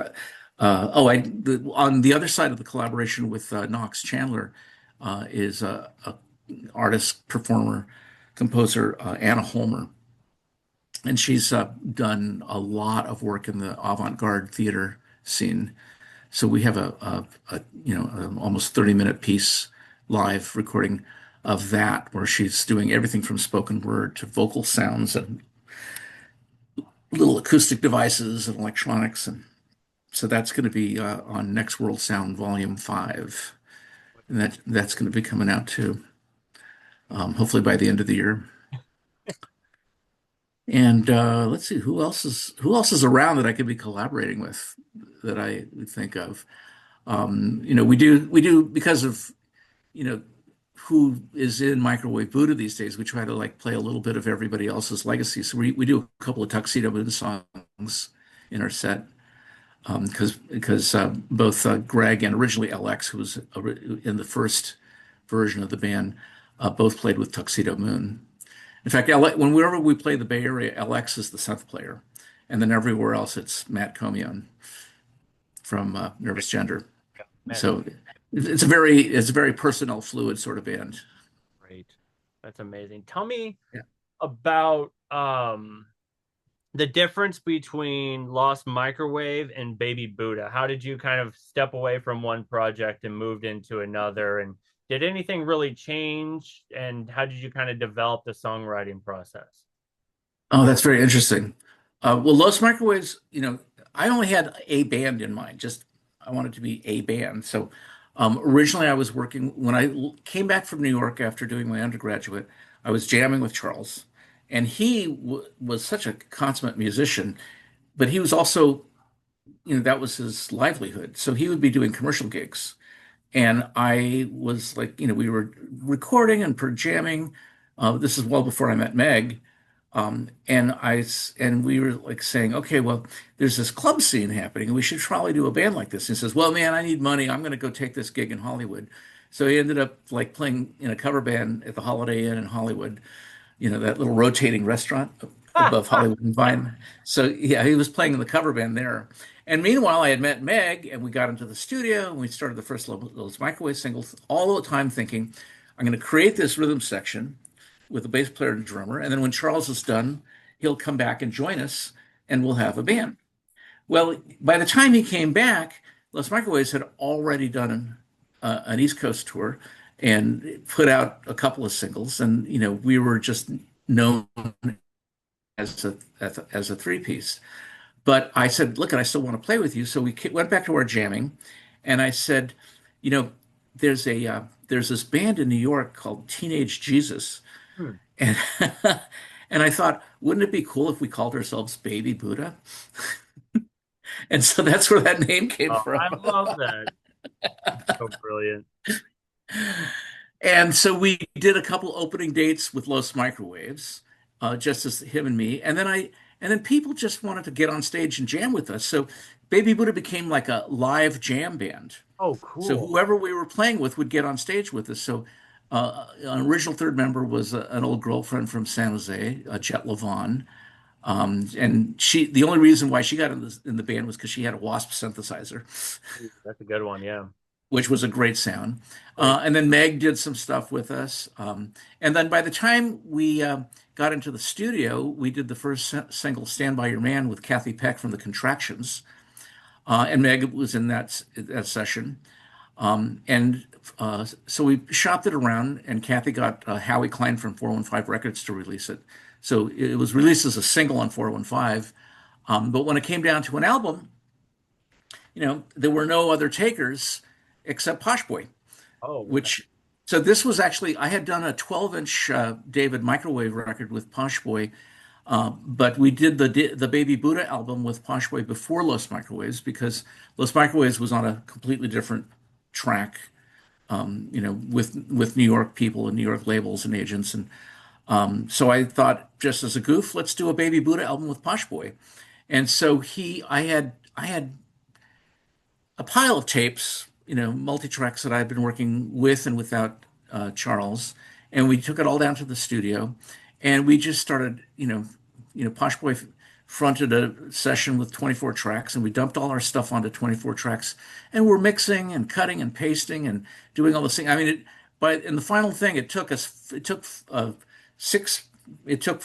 On the other side of the collaboration with Knox Chandler is a artist, performer, composer, Anna Holmer, and she's done a lot of work in the avant-garde theater scene. So we have a almost 30-minute piece live recording of that where she's doing everything from spoken word to vocal sounds and little acoustic devices and electronics. And so that's going to be on Next World Sound Volume 5. And that's going to be coming out too, hopefully by the end of the year. And let's see who else is around that I could be collaborating with that I would think of. We do because of you know who is in Microwave Buddha these days. We try to like play a little bit of everybody else's legacy. So we do a couple of Tuxedo Moon songs in our set because both Greg and originally LX, who was in the first version of the band, both played with Tuxedo Moon. In fact, whenever we play the Bay Area, LX is the synth player, and then everywhere else it's Matt Comion from Nervous Gender. Man, So it's a very personnel fluid sort of band. great. That's amazing. Tell me Yeah. about the difference between Lost Microwave and Baby Buddha. How did you kind of step away from one project and moved into another? And did anything really change? And how did you kind of develop the songwriting process? Oh, that's very interesting. Well, Los Microwaves, I only had a band in mind. Just I wanted to be a band. So originally, I was working when came back from New York after doing my undergraduate. I was jamming with Charles, and he was such a consummate musician, but he was also, that was his livelihood. So he would be doing commercial gigs. And I was like, we were recording and per jamming. This is well before I met Meg. And we were like saying, okay, well, there's this club scene happening, and we should probably do a band like this. And he says, well, man, I need money. I'm going to go take this gig in Hollywood. So he ended up like playing in a cover band at the Holiday Inn in Hollywood, that little rotating restaurant above Hollywood and Vine. So yeah, he was playing in the cover band there. And meanwhile, I had met Meg, and we got into the studio, and we started the first those microwave singles. All the time thinking, I'm going to create this rhythm section with a bass player and drummer, and then when Charles is done, he'll come back and join us, and we'll have a band. Well, by the time he came back, Les Microwaves had already done an East Coast tour and put out a couple of singles, and we were just known as a three piece. But I said, look, I still want to play with you. So we went back to our jamming, and I said, you know, there's this band in New York called Teenage Jesus, Hmm. and and I thought, wouldn't it be cool if we called ourselves Baby Buddha? And so that's where that name came Oh, from. I love that. So brilliant. And so we did a couple opening dates with Los Microwaves, just as him and me. And then people just wanted to get on stage and jam with us. So Baby Buddha became like a live jam band. Oh, So cool. whoever we were playing with would get on stage with us. So an original third member was an old girlfriend from San Jose, Jet Lavon. And the only reason why she got in the band was because she had a Wasp synthesizer, That's a good one. Yeah. which was a great sound. Great. And then Meg did some stuff with us. And then by the time we got into the studio, we did the first single, Stand By Your Man, with Kathy Peck from the Contractions. And Meg was in that session. So we shopped it around, and Kathy got Howie Klein from 415 Records to release it. So it was released as a single on 415. But when it came down to an album, there were no other takers except Posh Boy, Oh, okay. which, so this was actually, I had done a 12-inch David microwave record with Posh Boy, but we did the Baby Buddha album with Posh Boy before Los Microwaves because Los Microwaves was on a completely different track, with New York people and New York labels and agents. And so I thought, just as a goof, let's do a Baby Buddha album with Posh Boy. And so I had a pile of tapes, multi-tracks that I'd been working with and without Charles, and we took it all down to the studio, and we just started, Posh Boy fronted a session with 24 tracks, and we dumped all our stuff onto 24 tracks, and we're mixing and cutting and pasting and doing all this thing. I mean, but in the final thing, it took six, it took,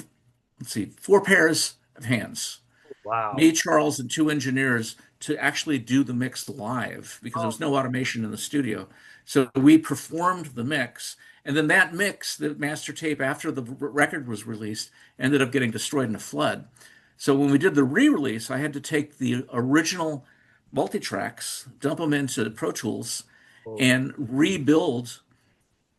let's see, four pairs of hands, Wow. me, Charles, and two engineers to actually do the mix live because there Oh, was no automation in the studio. So we performed the mix, and then that mix, the master tape after the record was released, ended up getting destroyed in a flood. So when we did the re-release, I had to take the original multi-tracks, dump them into Pro Tools, oh. and rebuild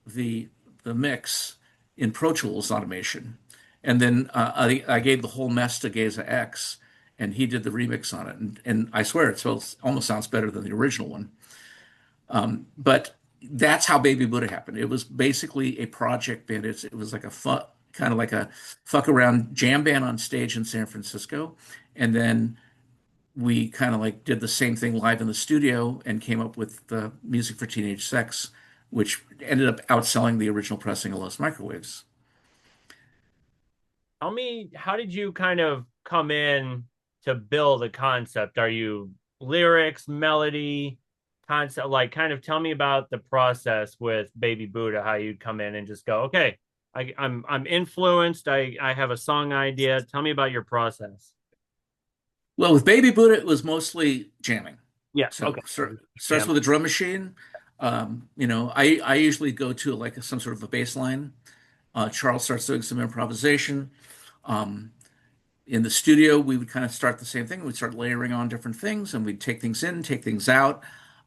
the the mix in Pro Tools automation. And then I gave the whole mess to Geza X, and he did the remix on it. And I swear it almost sounds better than the original one. But that's how Baby Buddha happened. It was basically a project band. It was like kind of like a fuck around jam band on stage in San Francisco. And then we kind of like did the same thing live in the studio and came up with the music for Teenage Sex, which ended up outselling the original pressing of Los Microwaves. Tell me, how did you kind of come in to build a concept? Are you lyrics, melody, concept? Like, kind of tell me about the process with Baby Buddha, how you'd come in and just go, okay, I'm influenced. I have a song idea. Tell me about your process. Well, with Baby Buddha, it was mostly jamming. Yeah. So Okay. starts Jam. with a drum machine. I usually go to like some sort of a bass line. Charles starts doing some improvisation. Um, in the studio, we would kind of start the same thing. We'd start layering on different things, and we'd take things in, take things out.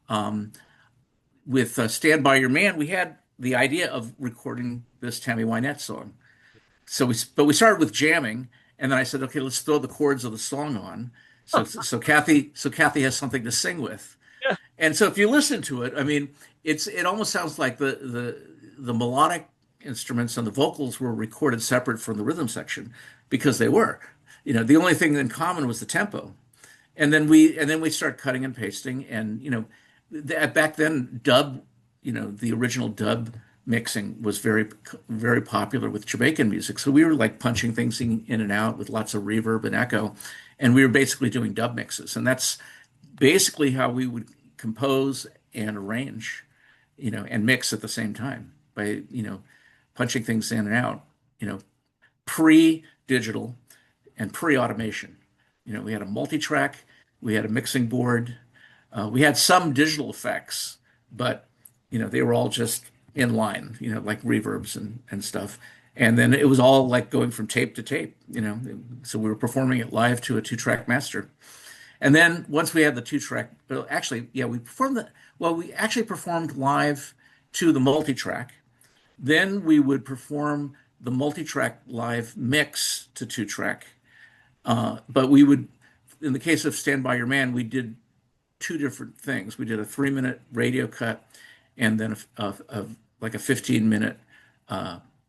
Um, with "Stand By Your Man," we had the idea of recording this Tammy Wynette song. But we started with jamming, and then I said, okay, let's throw the chords of the song on. So Kathy has something to sing with. Yeah. And so if you listen to it, I mean, it almost sounds like the melodic instruments and the vocals were recorded separate from the rhythm section because they were. The only thing in common was the tempo. And then we start cutting and pasting, and back then the original dub mixing was very very popular with Jamaican music. So we were like punching things in and out with lots of reverb and echo, and we were basically doing dub mixes, and that's basically how we would compose and arrange, and mix at the same time by punching things in and out, you know, pre-digital and pre-automation. We had a multi-track, we had a mixing board, we had some digital effects, but they were all just in line, like reverbs and stuff. And then it was all like going from tape to tape, So we were performing it live to a two-track master. And then once we had the two-track, well, actually, yeah, we actually performed live to the multi-track. Then we would perform the multi-track live mix to two-track, but we would in the case of Stand By Your Man, we did two different things. We did a 3 minute radio cut and then like a 15-minute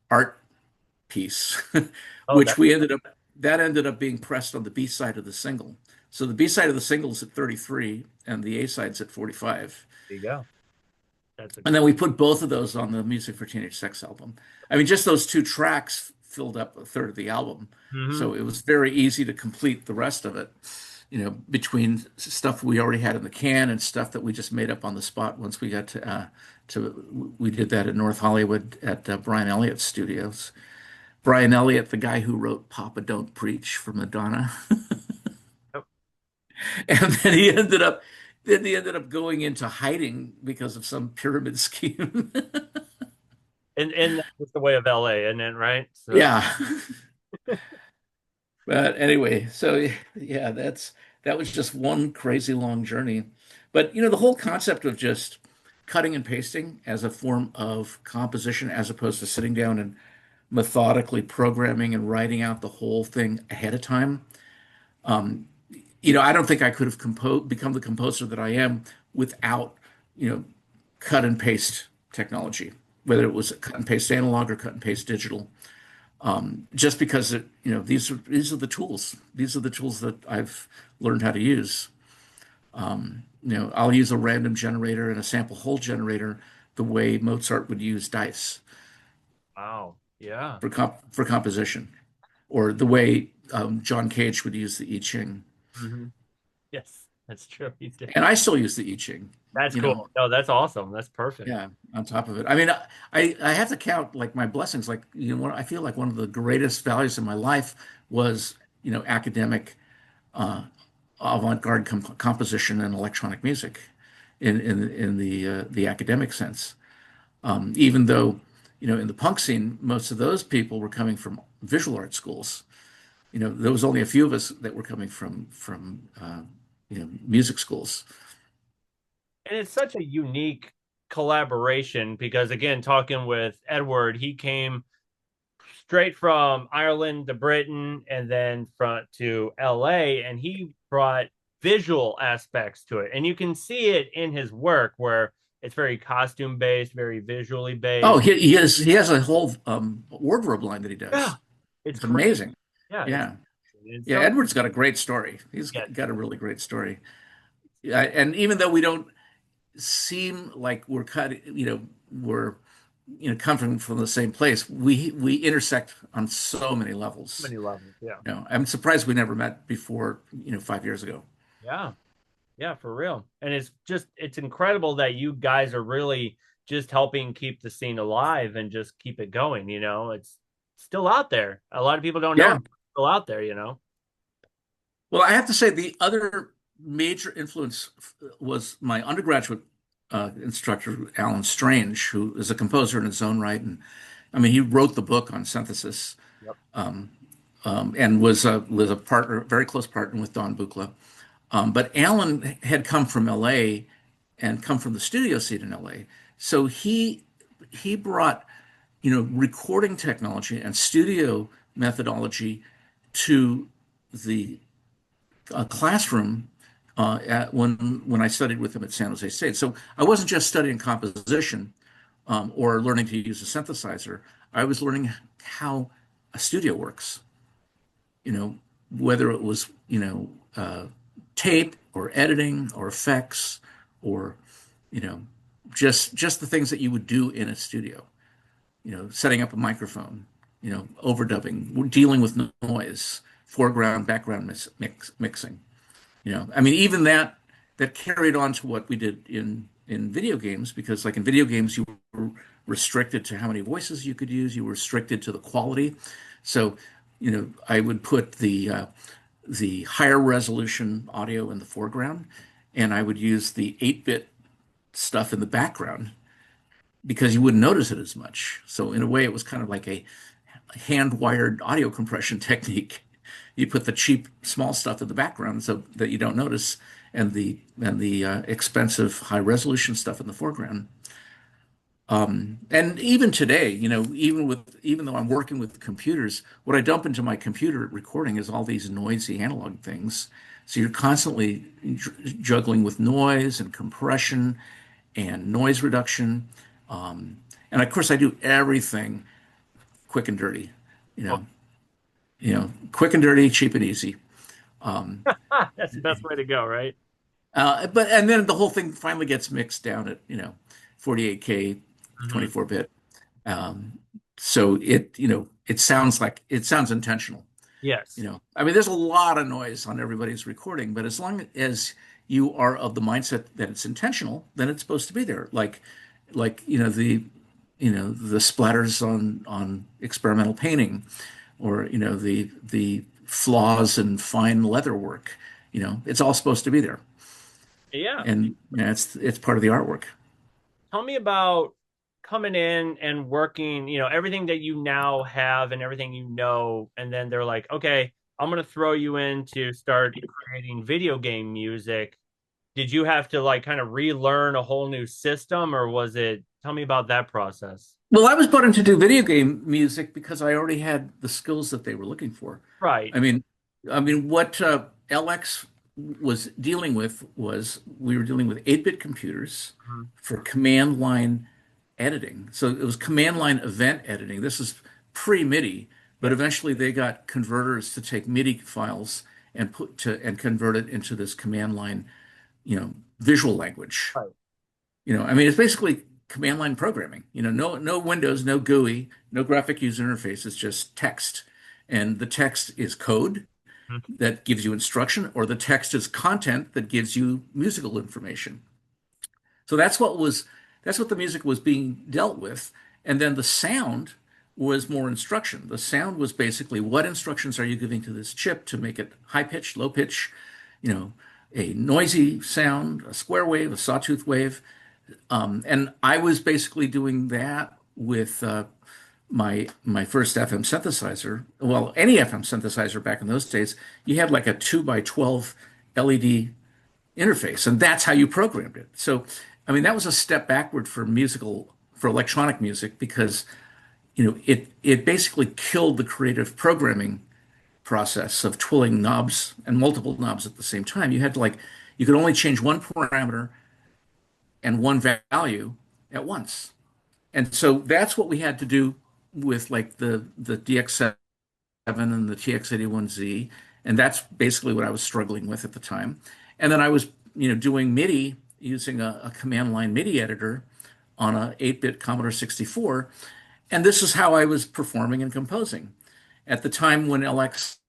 art piece, Oh, which we ended up that ended up being pressed on the B side of the single. So the B side of the single is at 33 and the A side's at 45. there you go. That's a And then we put both of those on the Music for Teenage Sex album. I mean, just those two tracks filled up a third of the album. mm-hmm. So it was very easy to complete the rest of it, between stuff we already had in the can and stuff that we just made up on the spot once we got we did that at North Hollywood at Brian Elliott's studios. Brian Elliott, the guy who wrote Papa Don't Preach for Madonna. Yep. And then he ended up going into hiding because of some pyramid scheme. And that's just the way of LA, isn't it? Right. So Yeah. But anyway, so yeah, that was just one crazy long journey. But the whole concept of just cutting and pasting as a form of composition as opposed to sitting down and methodically programming and writing out the whole thing ahead of time. I don't think I could have become the composer that I am without, you know, cut and paste technology, whether it was cut and paste analog or cut and paste digital. Just because these are the tools. These are the tools that I've learned how to use. I'll use a random generator and a sample hold generator the way Mozart would use dice wow. Yeah. for composition, or the way John Cage would use the I Ching. hmm Yes, that's true. He did. And I still use the I Ching. That's You know, cool. No, that's awesome. That's perfect. yeah. On top of it, I mean, I have to count like my blessings. Like I feel like one of the greatest values in my life was academic uh, avant-garde composition and electronic music in the academic sense. Even though in the punk scene, most of those people were coming from visual art schools. There was only a few of us that were coming from music schools. And it's such a unique collaboration because, again, talking with Edward, he came straight from Ireland to Britain and then from to LA, and he brought visual aspects to it. And you can see it in his work where it's very costume based, very visually Oh, based. he has a whole wardrobe line that he Yeah, does. it's It's crazy. amazing. Yeah, it's Yeah. Yeah, so Edward's got a great story. He's yeah, got a really great story. Yeah, and even though we don't seem like we're coming from the same place, we intersect on so many levels. many levels. Yeah. I'm surprised we never met before, 5 years ago. Yeah. Yeah, for real. And it's incredible that you guys are really just helping keep the scene alive and just keep it going, It's still out there. A lot of people don't know Yeah. it's still out there. Well, I have to say the other major influence was my undergraduate instructor, Alan Strange, who is a composer in his own right. And I mean, he wrote the book on synthesis, Yep. um, and was a partner, very close partner with Don Buchla. But Alan had come from LA and come from the studio scene in LA. So he brought, recording technology and studio methodology to the classroom when I studied with him at San Jose State. So I wasn't just studying composition or learning to use a synthesizer. I was learning how a studio works. Whether it was tape or editing or effects or you know just the things that you would do in a studio. Setting up a microphone, overdubbing, dealing with noise, foreground, background mixing. I mean, even that carried on to what we did in video games, because like in video games, you were restricted to how many voices you could use. You were restricted to the quality. So, I would put the higher resolution audio in the foreground, and I would use the 8-bit stuff in the background because you wouldn't notice it as much. So in a way, it was kind of like a hand-wired audio compression technique. You put the cheap small stuff in the background so that you don't notice, and the expensive high resolution stuff in the foreground. And even today, even though I'm working with computers, what I dump into my computer recording is all these noisy analog things. So you're constantly juggling with noise and compression and noise reduction. Um, and of course, I do everything quick and dirty. You Oh, know, quick and dirty, cheap and easy. that's the best way to go, right? But and then the whole thing finally gets mixed down at 48K, Hmm. 24-bit. Um, so it sounds intentional. Yes. I mean, there's a lot of noise on everybody's recording, but as long as you are of the mindset that it's intentional, then it's supposed to be there. Like the splatters on experimental painting, or the flaws in fine leather work. It's all supposed to be there, Yeah. and it's part of the artwork. Tell me about coming in and working, everything that you now have and everything and then they're like, okay, I'm going to throw you in to start creating video game music. Did you have to like kind of relearn a whole new system, or tell me about that process? Well, I was brought in to do video game music because I already had the skills that they were looking for. Right. I mean, what LX was dealing with was we were dealing with 8-bit computers Mhm. for command line editing. So it was command line event editing. This is pre-MIDI, but Yes. eventually they got converters to take MIDI files and convert it into this command line, visual language. Right. I mean, it's basically command line programming. No Windows, no GUI, no graphic user interface. It's just text. And the text is code Mhm. that gives you instruction, or the text is content that gives you musical information. So that's what the music was being dealt with. And then the sound was more instruction. The sound was basically what instructions are you giving to this chip to make it high pitch, low pitch, you know, a noisy sound, a square wave, a sawtooth wave. And I was basically doing that with my first FM synthesizer. Well, any FM synthesizer back in those days, you had like a 2 by 12 LED interface, and that's how you programmed it. So, I mean, that was a step backward for electronic music because it basically killed the creative programming process of twirling knobs and multiple knobs at the same time. You could only change one parameter and one value at once. And so that's what we had to do with like the DX7 and the TX81Z, and that's basically what I was struggling with at the time. And then I was, doing MIDI using a command line MIDI editor on a 8-bit Commodore 64, and this is how I was performing and composing. At the time when LX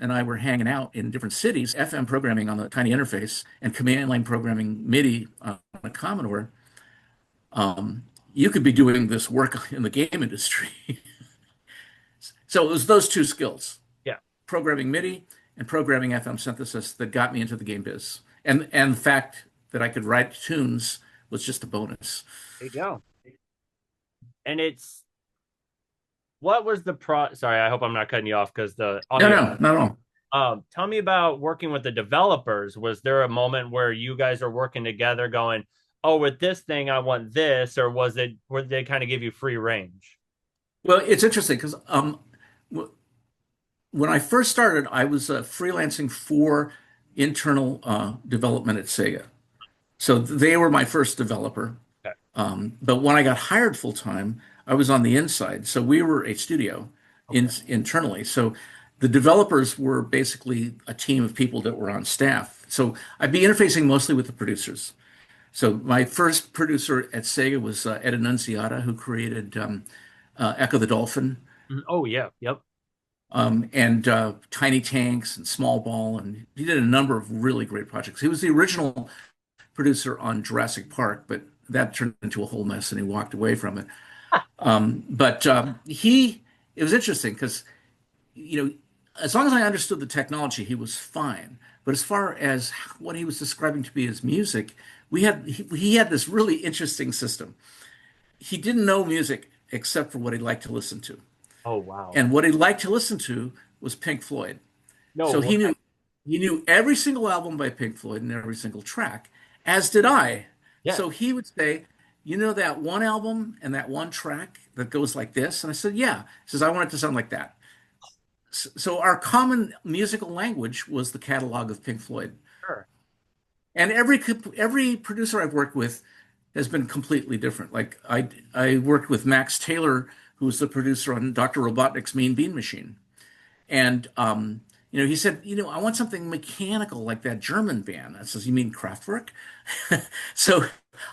and I were hanging out in different cities, FM programming on the tiny interface and command line programming MIDI on a Commodore, you could be doing this work in the game industry. So it was those two skills, Yeah. programming MIDI and programming FM synthesis, that got me into the game biz. And the fact that I could write tunes was just a bonus. There you go. And what was sorry, I hope I'm not cutting you off because the No, audio. no, not at all. Tell me about working with the developers. Was there a moment where you guys are working together going, oh, with this thing, I want this, or where they kind of give you free range? Well, it's interesting because when I first started, I was freelancing for internal development at Sega. So they were my first developer. Okay. But when I got hired full time, I was on the inside. So we were a studio Okay. internally. So the developers were basically a team of people that were on staff. So I'd be interfacing mostly with the producers. So my first producer at Sega was Ed Annunziata, who created Echo the Dolphin, Mhm. Oh, yeah. Yep. and Tiny Tanks and Small Ball, and he did a number of really great projects. He was the original producer on Jurassic Park, but that turned into a whole mess, and he walked away from it. But it was interesting because, you know, as long as I understood the technology, he was fine. But as far as what he was describing to be as music, he had this really interesting system. He didn't know music except for what he liked to listen to. Oh, wow. And what he liked to listen to was Pink Floyd. No So he knew way. he knew every single album by Pink Floyd and every single track, as did I. Yeah. So he would say, "You know that one album and that one track that goes like this?" And I said, "Yeah." He says, "I want it to sound like that." So our common musical language was the catalog of Pink Floyd. Sure. And every producer I've worked with has been completely different. Like I worked with Max Taylor, who was the producer on Dr. Robotnik's Mean Bean Machine. And he said, I want something mechanical like that German band. I says, you mean Kraftwerk? So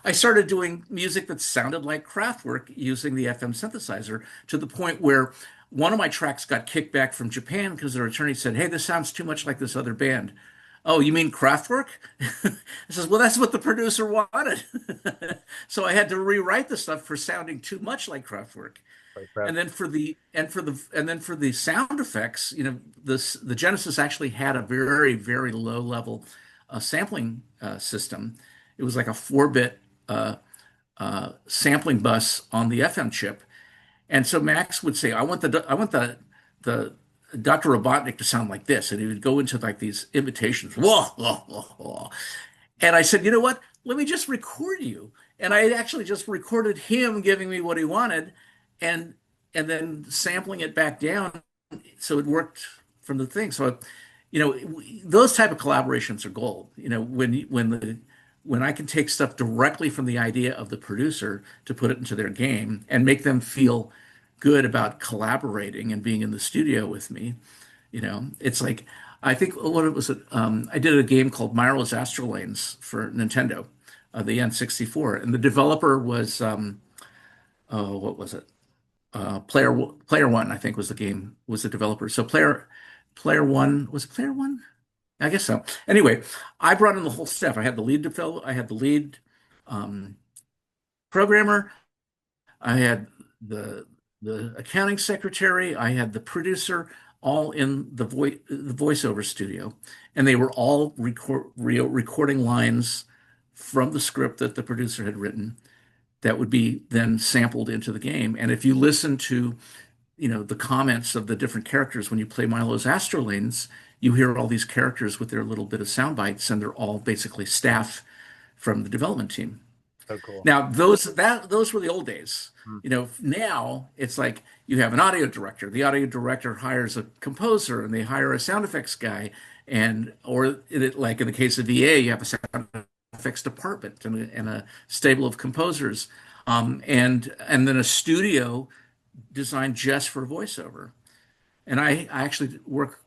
I started doing music that sounded like Kraftwerk using the FM synthesizer to the point where one of my tracks got kicked back from Japan because their attorney said, "Hey, this sounds too much like this other band." "Oh, you mean Kraftwerk?" I says, "Well, that's what the producer wanted." So I had to rewrite the stuff for sounding too much like Kraftwerk. Like crap. And then for the sound effects, the Genesis actually had a very, very low level sampling system. It was like a 4-bit sampling bus on the FM chip. And so Max would say, I want the Dr. Robotnik to sound like this. And he would go into like these imitations. Whoa, whoa, whoa, whoa. And I said, you know what? Let me just record you. And I actually just recorded him giving me what he wanted and and then sampling it back down so it worked from the thing. So, those type of collaborations are gold. When I can take stuff directly from the idea of the producer to put it into their game and make them feel good about collaborating and being in the studio with me. It's like I think what it was. I did a game called Myro's Astrolanes for Nintendo, the N64, and the developer was oh, what was it? Player One, I think, was the developer. So Player One was it Player One? I guess so. Anyway, I brought in the whole staff. I had the lead developer, I had the lead um, programmer, I had the the accounting secretary, I had the producer, all in the voiceover studio, and they were all recording lines from the script that the producer had written that would be then sampled into the game. And if you listen to the comments of the different characters when you play Milo's Astrolanes, you hear all these characters with their little bit of sound bites, and they're all basically staff from the development team. So cool. Now, those were the old days. Mm. Now it's like you have an audio director. The audio director hires a composer, and they hire a sound effects guy, like in the case of VA, you have a sound effects department and a stable of composers, and then a studio designed just for voiceover. And I actually work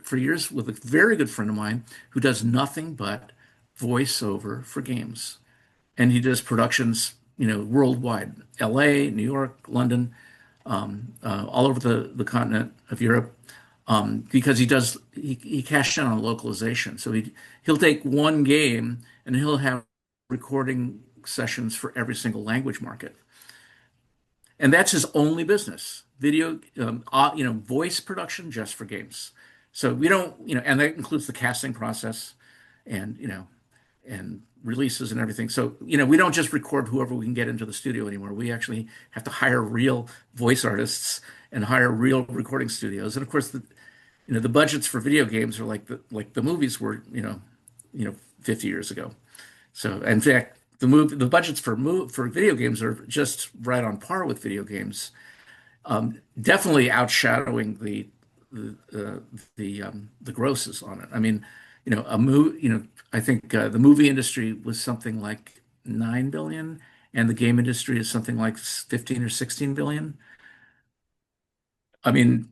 for years with a very good friend of mine who does nothing but voiceover for games, and he does productions, worldwide, L.A., New York, London, all over the continent of Europe, because he cashed in on localization. So he'll take one game and he'll have recording sessions for every single language market, and that's his only business. Voice production just for games. So we don't, and that includes the casting process, and and releases and everything. So, we don't just record whoever we can get into the studio anymore. We actually have to hire real voice artists and hire real recording studios. And of course, the budgets for video games are like the movies were, 50 years ago. So, in fact, the budgets for video games are just right on par with video games. Definitely outshadowing the grosses on it. I mean, a movie. I think the movie industry was something like 9 billion, and the game industry is something like 15 or 16 billion. I mean,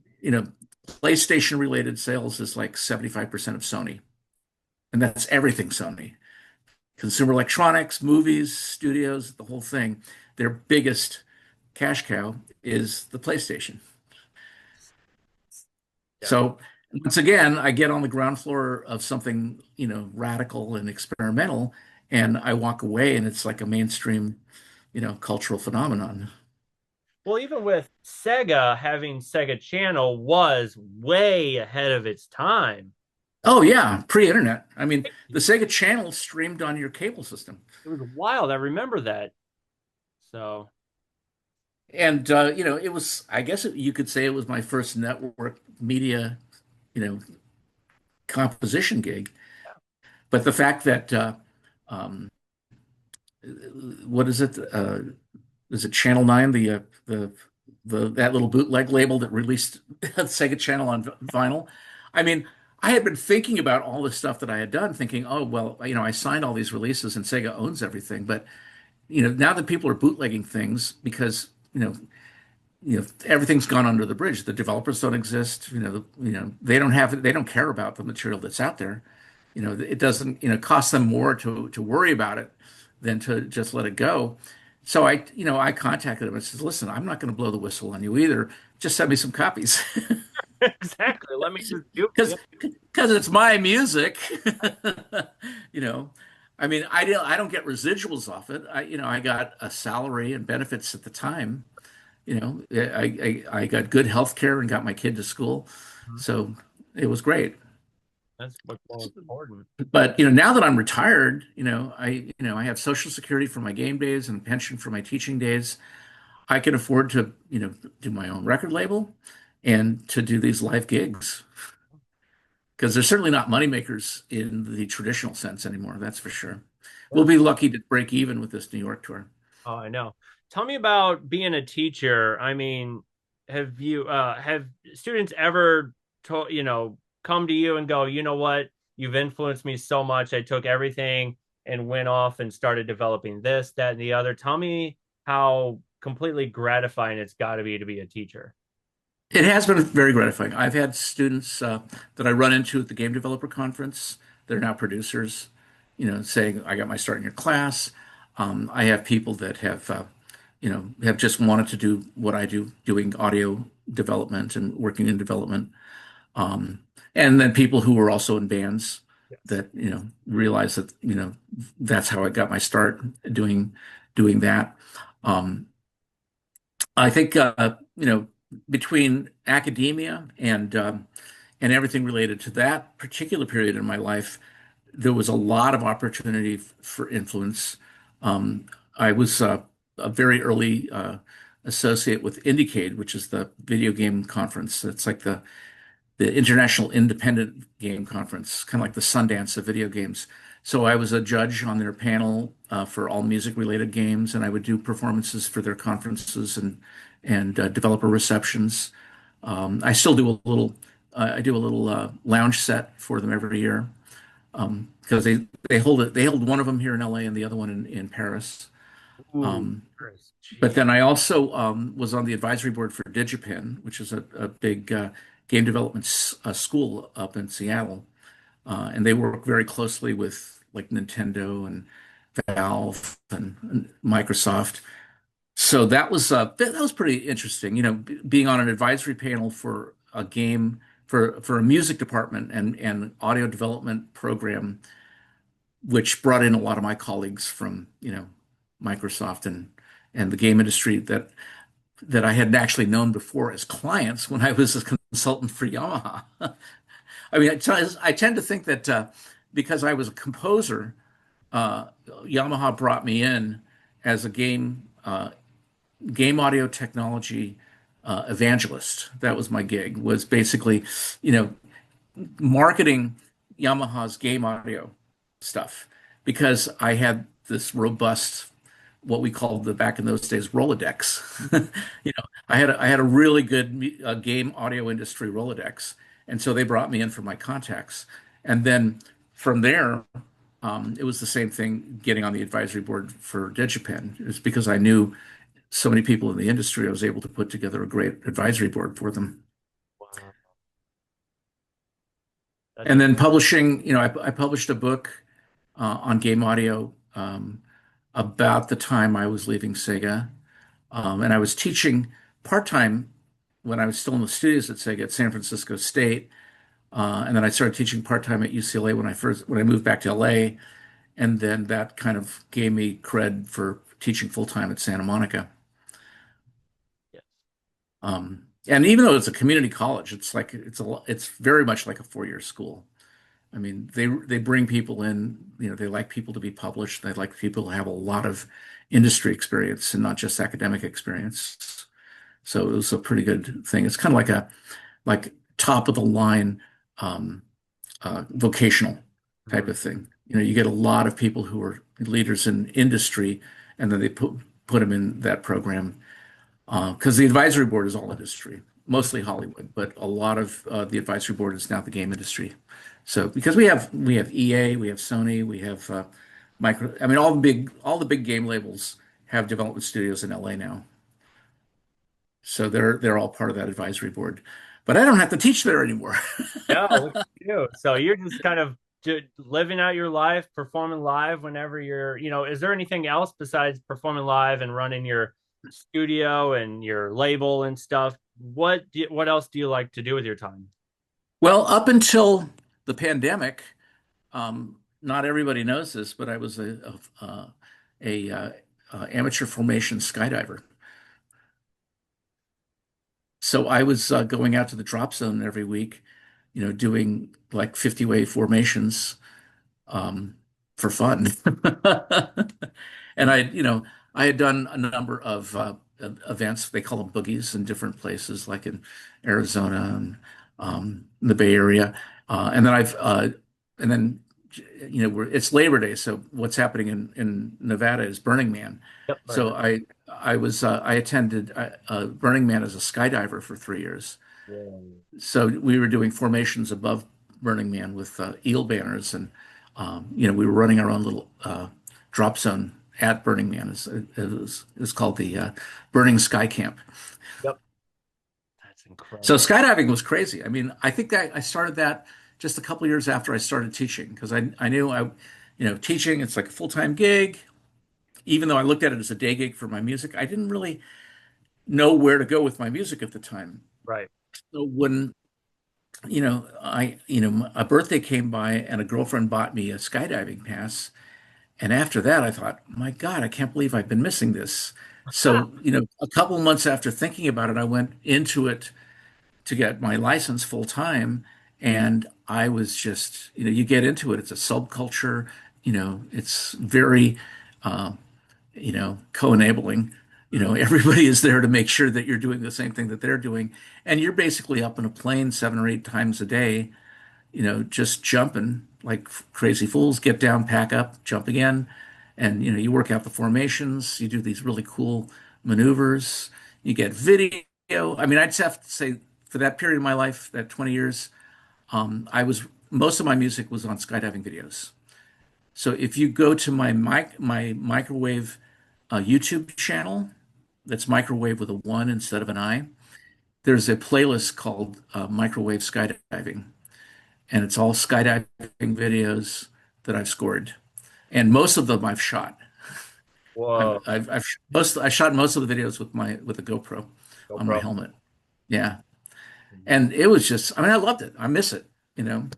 PlayStation related sales is like 75% of Sony, and that's everything Sony. Consumer electronics, movies, studios, the whole thing. Their biggest cash cow is the PlayStation. Yeah. So once again, I get on the ground floor of something, radical and experimental, and I walk away, and it's like a mainstream, cultural phenomenon. Well, even with Sega, having Sega Channel was way ahead of its time. Oh yeah, pre-internet. I mean, the Sega Channel streamed on your cable system, It was wild. I remember that. So, and it was. I guess you could say it was my first network media, you know, composition gig. But the fact that um, what is it Channel 9, the that little bootleg label that released Sega Channel on vinyl? I mean, I had been thinking about all the stuff that I had done, thinking, oh, well, I signed all these releases and Sega owns everything. But, now that people are bootlegging things because, everything's gone under the bridge. The developers don't exist. They don't care about the material that's out there. It doesn't, cost them more to worry about it than to just let it go. So I contacted him and says, listen, I'm not going to blow the whistle on you either. Just send me some copies Exactly. Let me just do. because Yeah, it's my music. You know, I mean, I don't get residuals off it. I got a salary and benefits at the time. I got good health care and got my kid to school. So it was great. that's what's most important. But now that I'm retired, I have Social Security for my game days and pension for my teaching days. I can afford to, do my own record label and to do these live gigs because they're certainly not moneymakers in the traditional sense anymore. That's for sure. We'll Yeah. be lucky to break even with this New York tour. Oh, I know. Tell me about being a teacher. I mean, have students ever told, come to you and go, you know what? You've influenced me so much. I took everything and went off and started developing this, that, and the other. Tell me how completely gratifying it's got to be a teacher. It has been very gratifying. I've had students that I run into at the Game Developer Conference. They're now producers, saying, I got my start in your class. I have people that have just wanted to do what I do, doing audio development and working in development. Um, and then people who were also in bands Yes. that, realize that, that's how I got my start doing that. Um, I think between academia and everything related to that particular period in my life, there was a lot of opportunity for influence. I was a very early associate with Indiecade, which is the video game conference. It's like the International Independent Game Conference, kind of like the Sundance of video games. So I was a judge on their panel for all music-related games, and I would do performances for their conferences and developer receptions. I still do a little. I do a little lounge set for them every year because they hold it. They hold one of them here in LA and the other one in Paris. Ooh, Um, Chris, but jeez. then I also was on the advisory board for DigiPen, which is a big game development school up in Seattle. And they work very closely with like Nintendo and Valve and Microsoft. So that was pretty interesting, being on an advisory panel for a game for a music department and audio development program, which brought in a lot of my colleagues from, Microsoft and the game industry that I had actually known before as clients when I was a consultant for Yamaha. I mean, I tend to think that because I was a composer, Yamaha brought me in as a game audio technology evangelist. That was my gig. Was basically, you know, marketing Yamaha's game audio stuff because I had this robust, what we called the back in those days Rolodex. I had a really good game audio industry Rolodex, and so they brought me in for my contacts, and then from there, it was the same thing getting on the advisory board for DigiPen. It was because I knew so many people in the industry. I was able to put together a great advisory board for them. Wow, that's And then publishing, I published a book on game audio about the time I was leaving Sega. And I was teaching part-time when I was still in the studios at Sega at San Francisco State. And then I started teaching part-time at UCLA when I moved back to LA. And then that kind of gave me cred for teaching full-time at Santa Monica. yes. And even though it's a community college, it's very much like a four-year school. I mean, they bring people in, they like people to be published. They like people to have a lot of industry experience and not just academic experience. So it was a pretty good thing. It's kind of like top of the line um, vocational type Mhm. of thing. You get a lot of people who are leaders in industry, and then they put them in that program because the advisory board is all industry, mostly Hollywood, but a lot of the advisory board is now the game industry. So because we have EA, we have Sony, we have micro. I mean, all the big game labels have development studios in LA now. So they're all part of that advisory board. But I don't have to teach there anymore. No, look at you. So you're just kind of living out your life, performing live whenever is there anything else besides performing live and running your studio and your label and stuff? What else do you like to do with your time? Well, up until the pandemic, not everybody knows this, but I was a amateur formation skydiver. So I was going out to the drop zone every week, doing like 50-way formations um, for fun. And I had done a number of events. They call them boogies in different places, like in Arizona and the Bay Area. And then, it's Labor Day. So what's happening in Nevada is Burning Man. Yep, So Burning. I attended Burning Man as a skydiver for 3 years. Whoa. So we were doing formations above Burning Man with eel banners, and we were running our own little drop zone at Burning Man. It was called the Burning Sky Camp. Yep, that's So incredible. skydiving was crazy. I mean, I think that I started that just a couple years after I started teaching because I knew teaching, it's like a full-time gig. Even though I looked at it as a day gig for my music, I didn't really know where to go with my music at the time. Right. So when a birthday came by and a girlfriend bought me a skydiving pass. And after that, I thought, my God, I can't believe I've been missing this. So, a couple of months after thinking about it, I went into it to get my license full time. And I was just, you get into it. It's a subculture, it's very, uh, co-enabling. Everybody is there to make sure that you're doing the same thing that they're doing. And you're basically up in a plane 7 or 8 times a day, just jumping like crazy fools, get down, pack up, jump again. And, you work out the formations, you do these really cool maneuvers, you get video. I mean, I'd just have to say for that period of my life, that 20 years, most of my music was on skydiving videos. So if you go to my microwave YouTube channel, that's microwave with a one instead of an I, there's a playlist called Microwave Skydiving, and it's all skydiving videos that I've scored, and most of them I've shot. Whoa. I shot most of the videos with a GoPro on my GoPro. helmet. Yeah, and it was just, I mean, I loved it. I miss it. You know,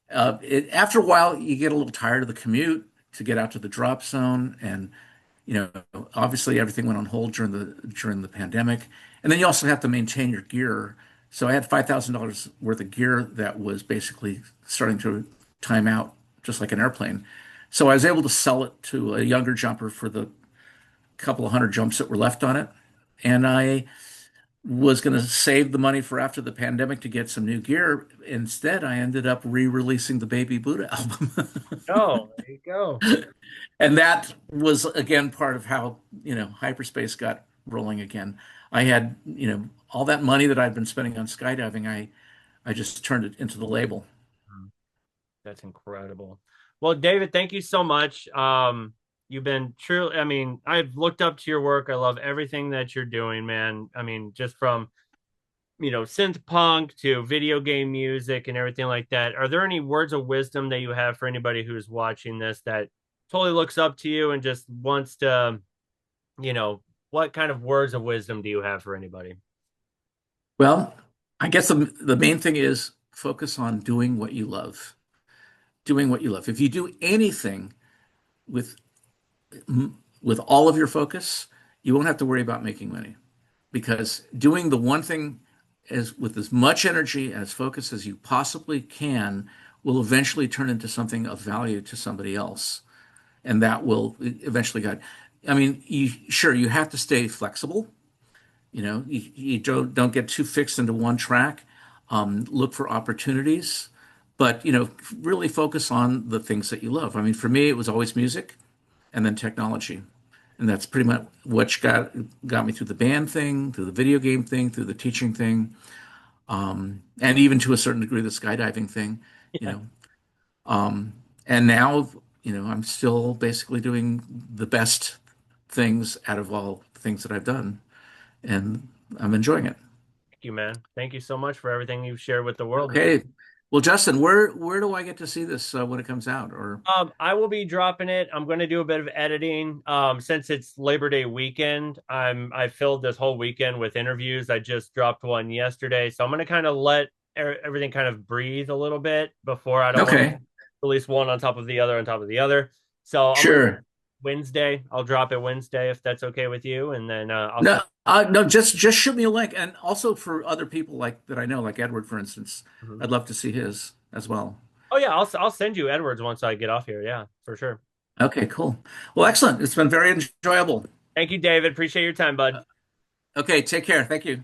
after a while, you get a little tired of the commute to get out to the drop zone, and you know, obviously everything went on hold during the pandemic, and then you also have to maintain your gear. So I had $5,000 worth of gear that was basically starting to time out, just like an airplane. So I was able to sell it to a younger jumper for the couple of hundred jumps that were left on it, and I was going to save the money for after the pandemic to get some new gear. Instead, I ended up re-releasing the Baby Buddha album. Oh, there you go. And that was again part of how, hyperspace got rolling again. I had, all that money that I'd been spending on skydiving, I just turned it into the label. That's incredible. Well, David, thank you so much. You've been true. I mean, I've looked up to your work. I love everything that you're doing, man. I mean, just from, synth punk to video game music and everything like that. Are there any words of wisdom that you have for anybody who's watching this that totally looks up to you and just wants to, you know, what kind of words of wisdom do you have for anybody? Well, I guess the main thing is focus on doing what you love. Doing what you love. If you do anything with with all of your focus, you won't have to worry about making money because doing the one thing with as much energy and as focus as you possibly can will eventually turn into something of value to somebody else, and that will eventually guide. I mean, you have to stay flexible. You don't get too fixed into one track. Look for opportunities. but really focus on the things that you love. I mean, for me, it was always music and then technology. And that's pretty much what got me through the band thing, through the video game thing, through the teaching thing, and even to a certain degree the skydiving thing, you Yeah. know. Um, and now, I'm still basically doing the best things out of all the things that I've done, and I'm enjoying it. Thank you, man. Thank you so much for everything you've shared with the world, man. Okay. Well, Justin, where do I get to see this when it comes out? Or I will be dropping it. I'm going to do a bit of editing. Since it's Labor Day weekend, I filled this whole weekend with interviews. I just dropped one yesterday, so I'm going to kind of let everything kind of breathe a little bit before. I don't want to okay, release one on top of the other on top of the other. So I'm going to sure. Wednesday. I'll drop it Wednesday if that's okay with you, and then I'll No, send. no, just shoot me a link, and also for other people like that I know, like Edward, for instance, Mhm. I'd love to see his as well. Oh yeah, I'll send you Edwards once I get off here. Yeah, for sure. Okay, cool. Well, excellent. It's been very enjoyable. Thank you, David. Appreciate your time, bud. Okay, take care. Thank you.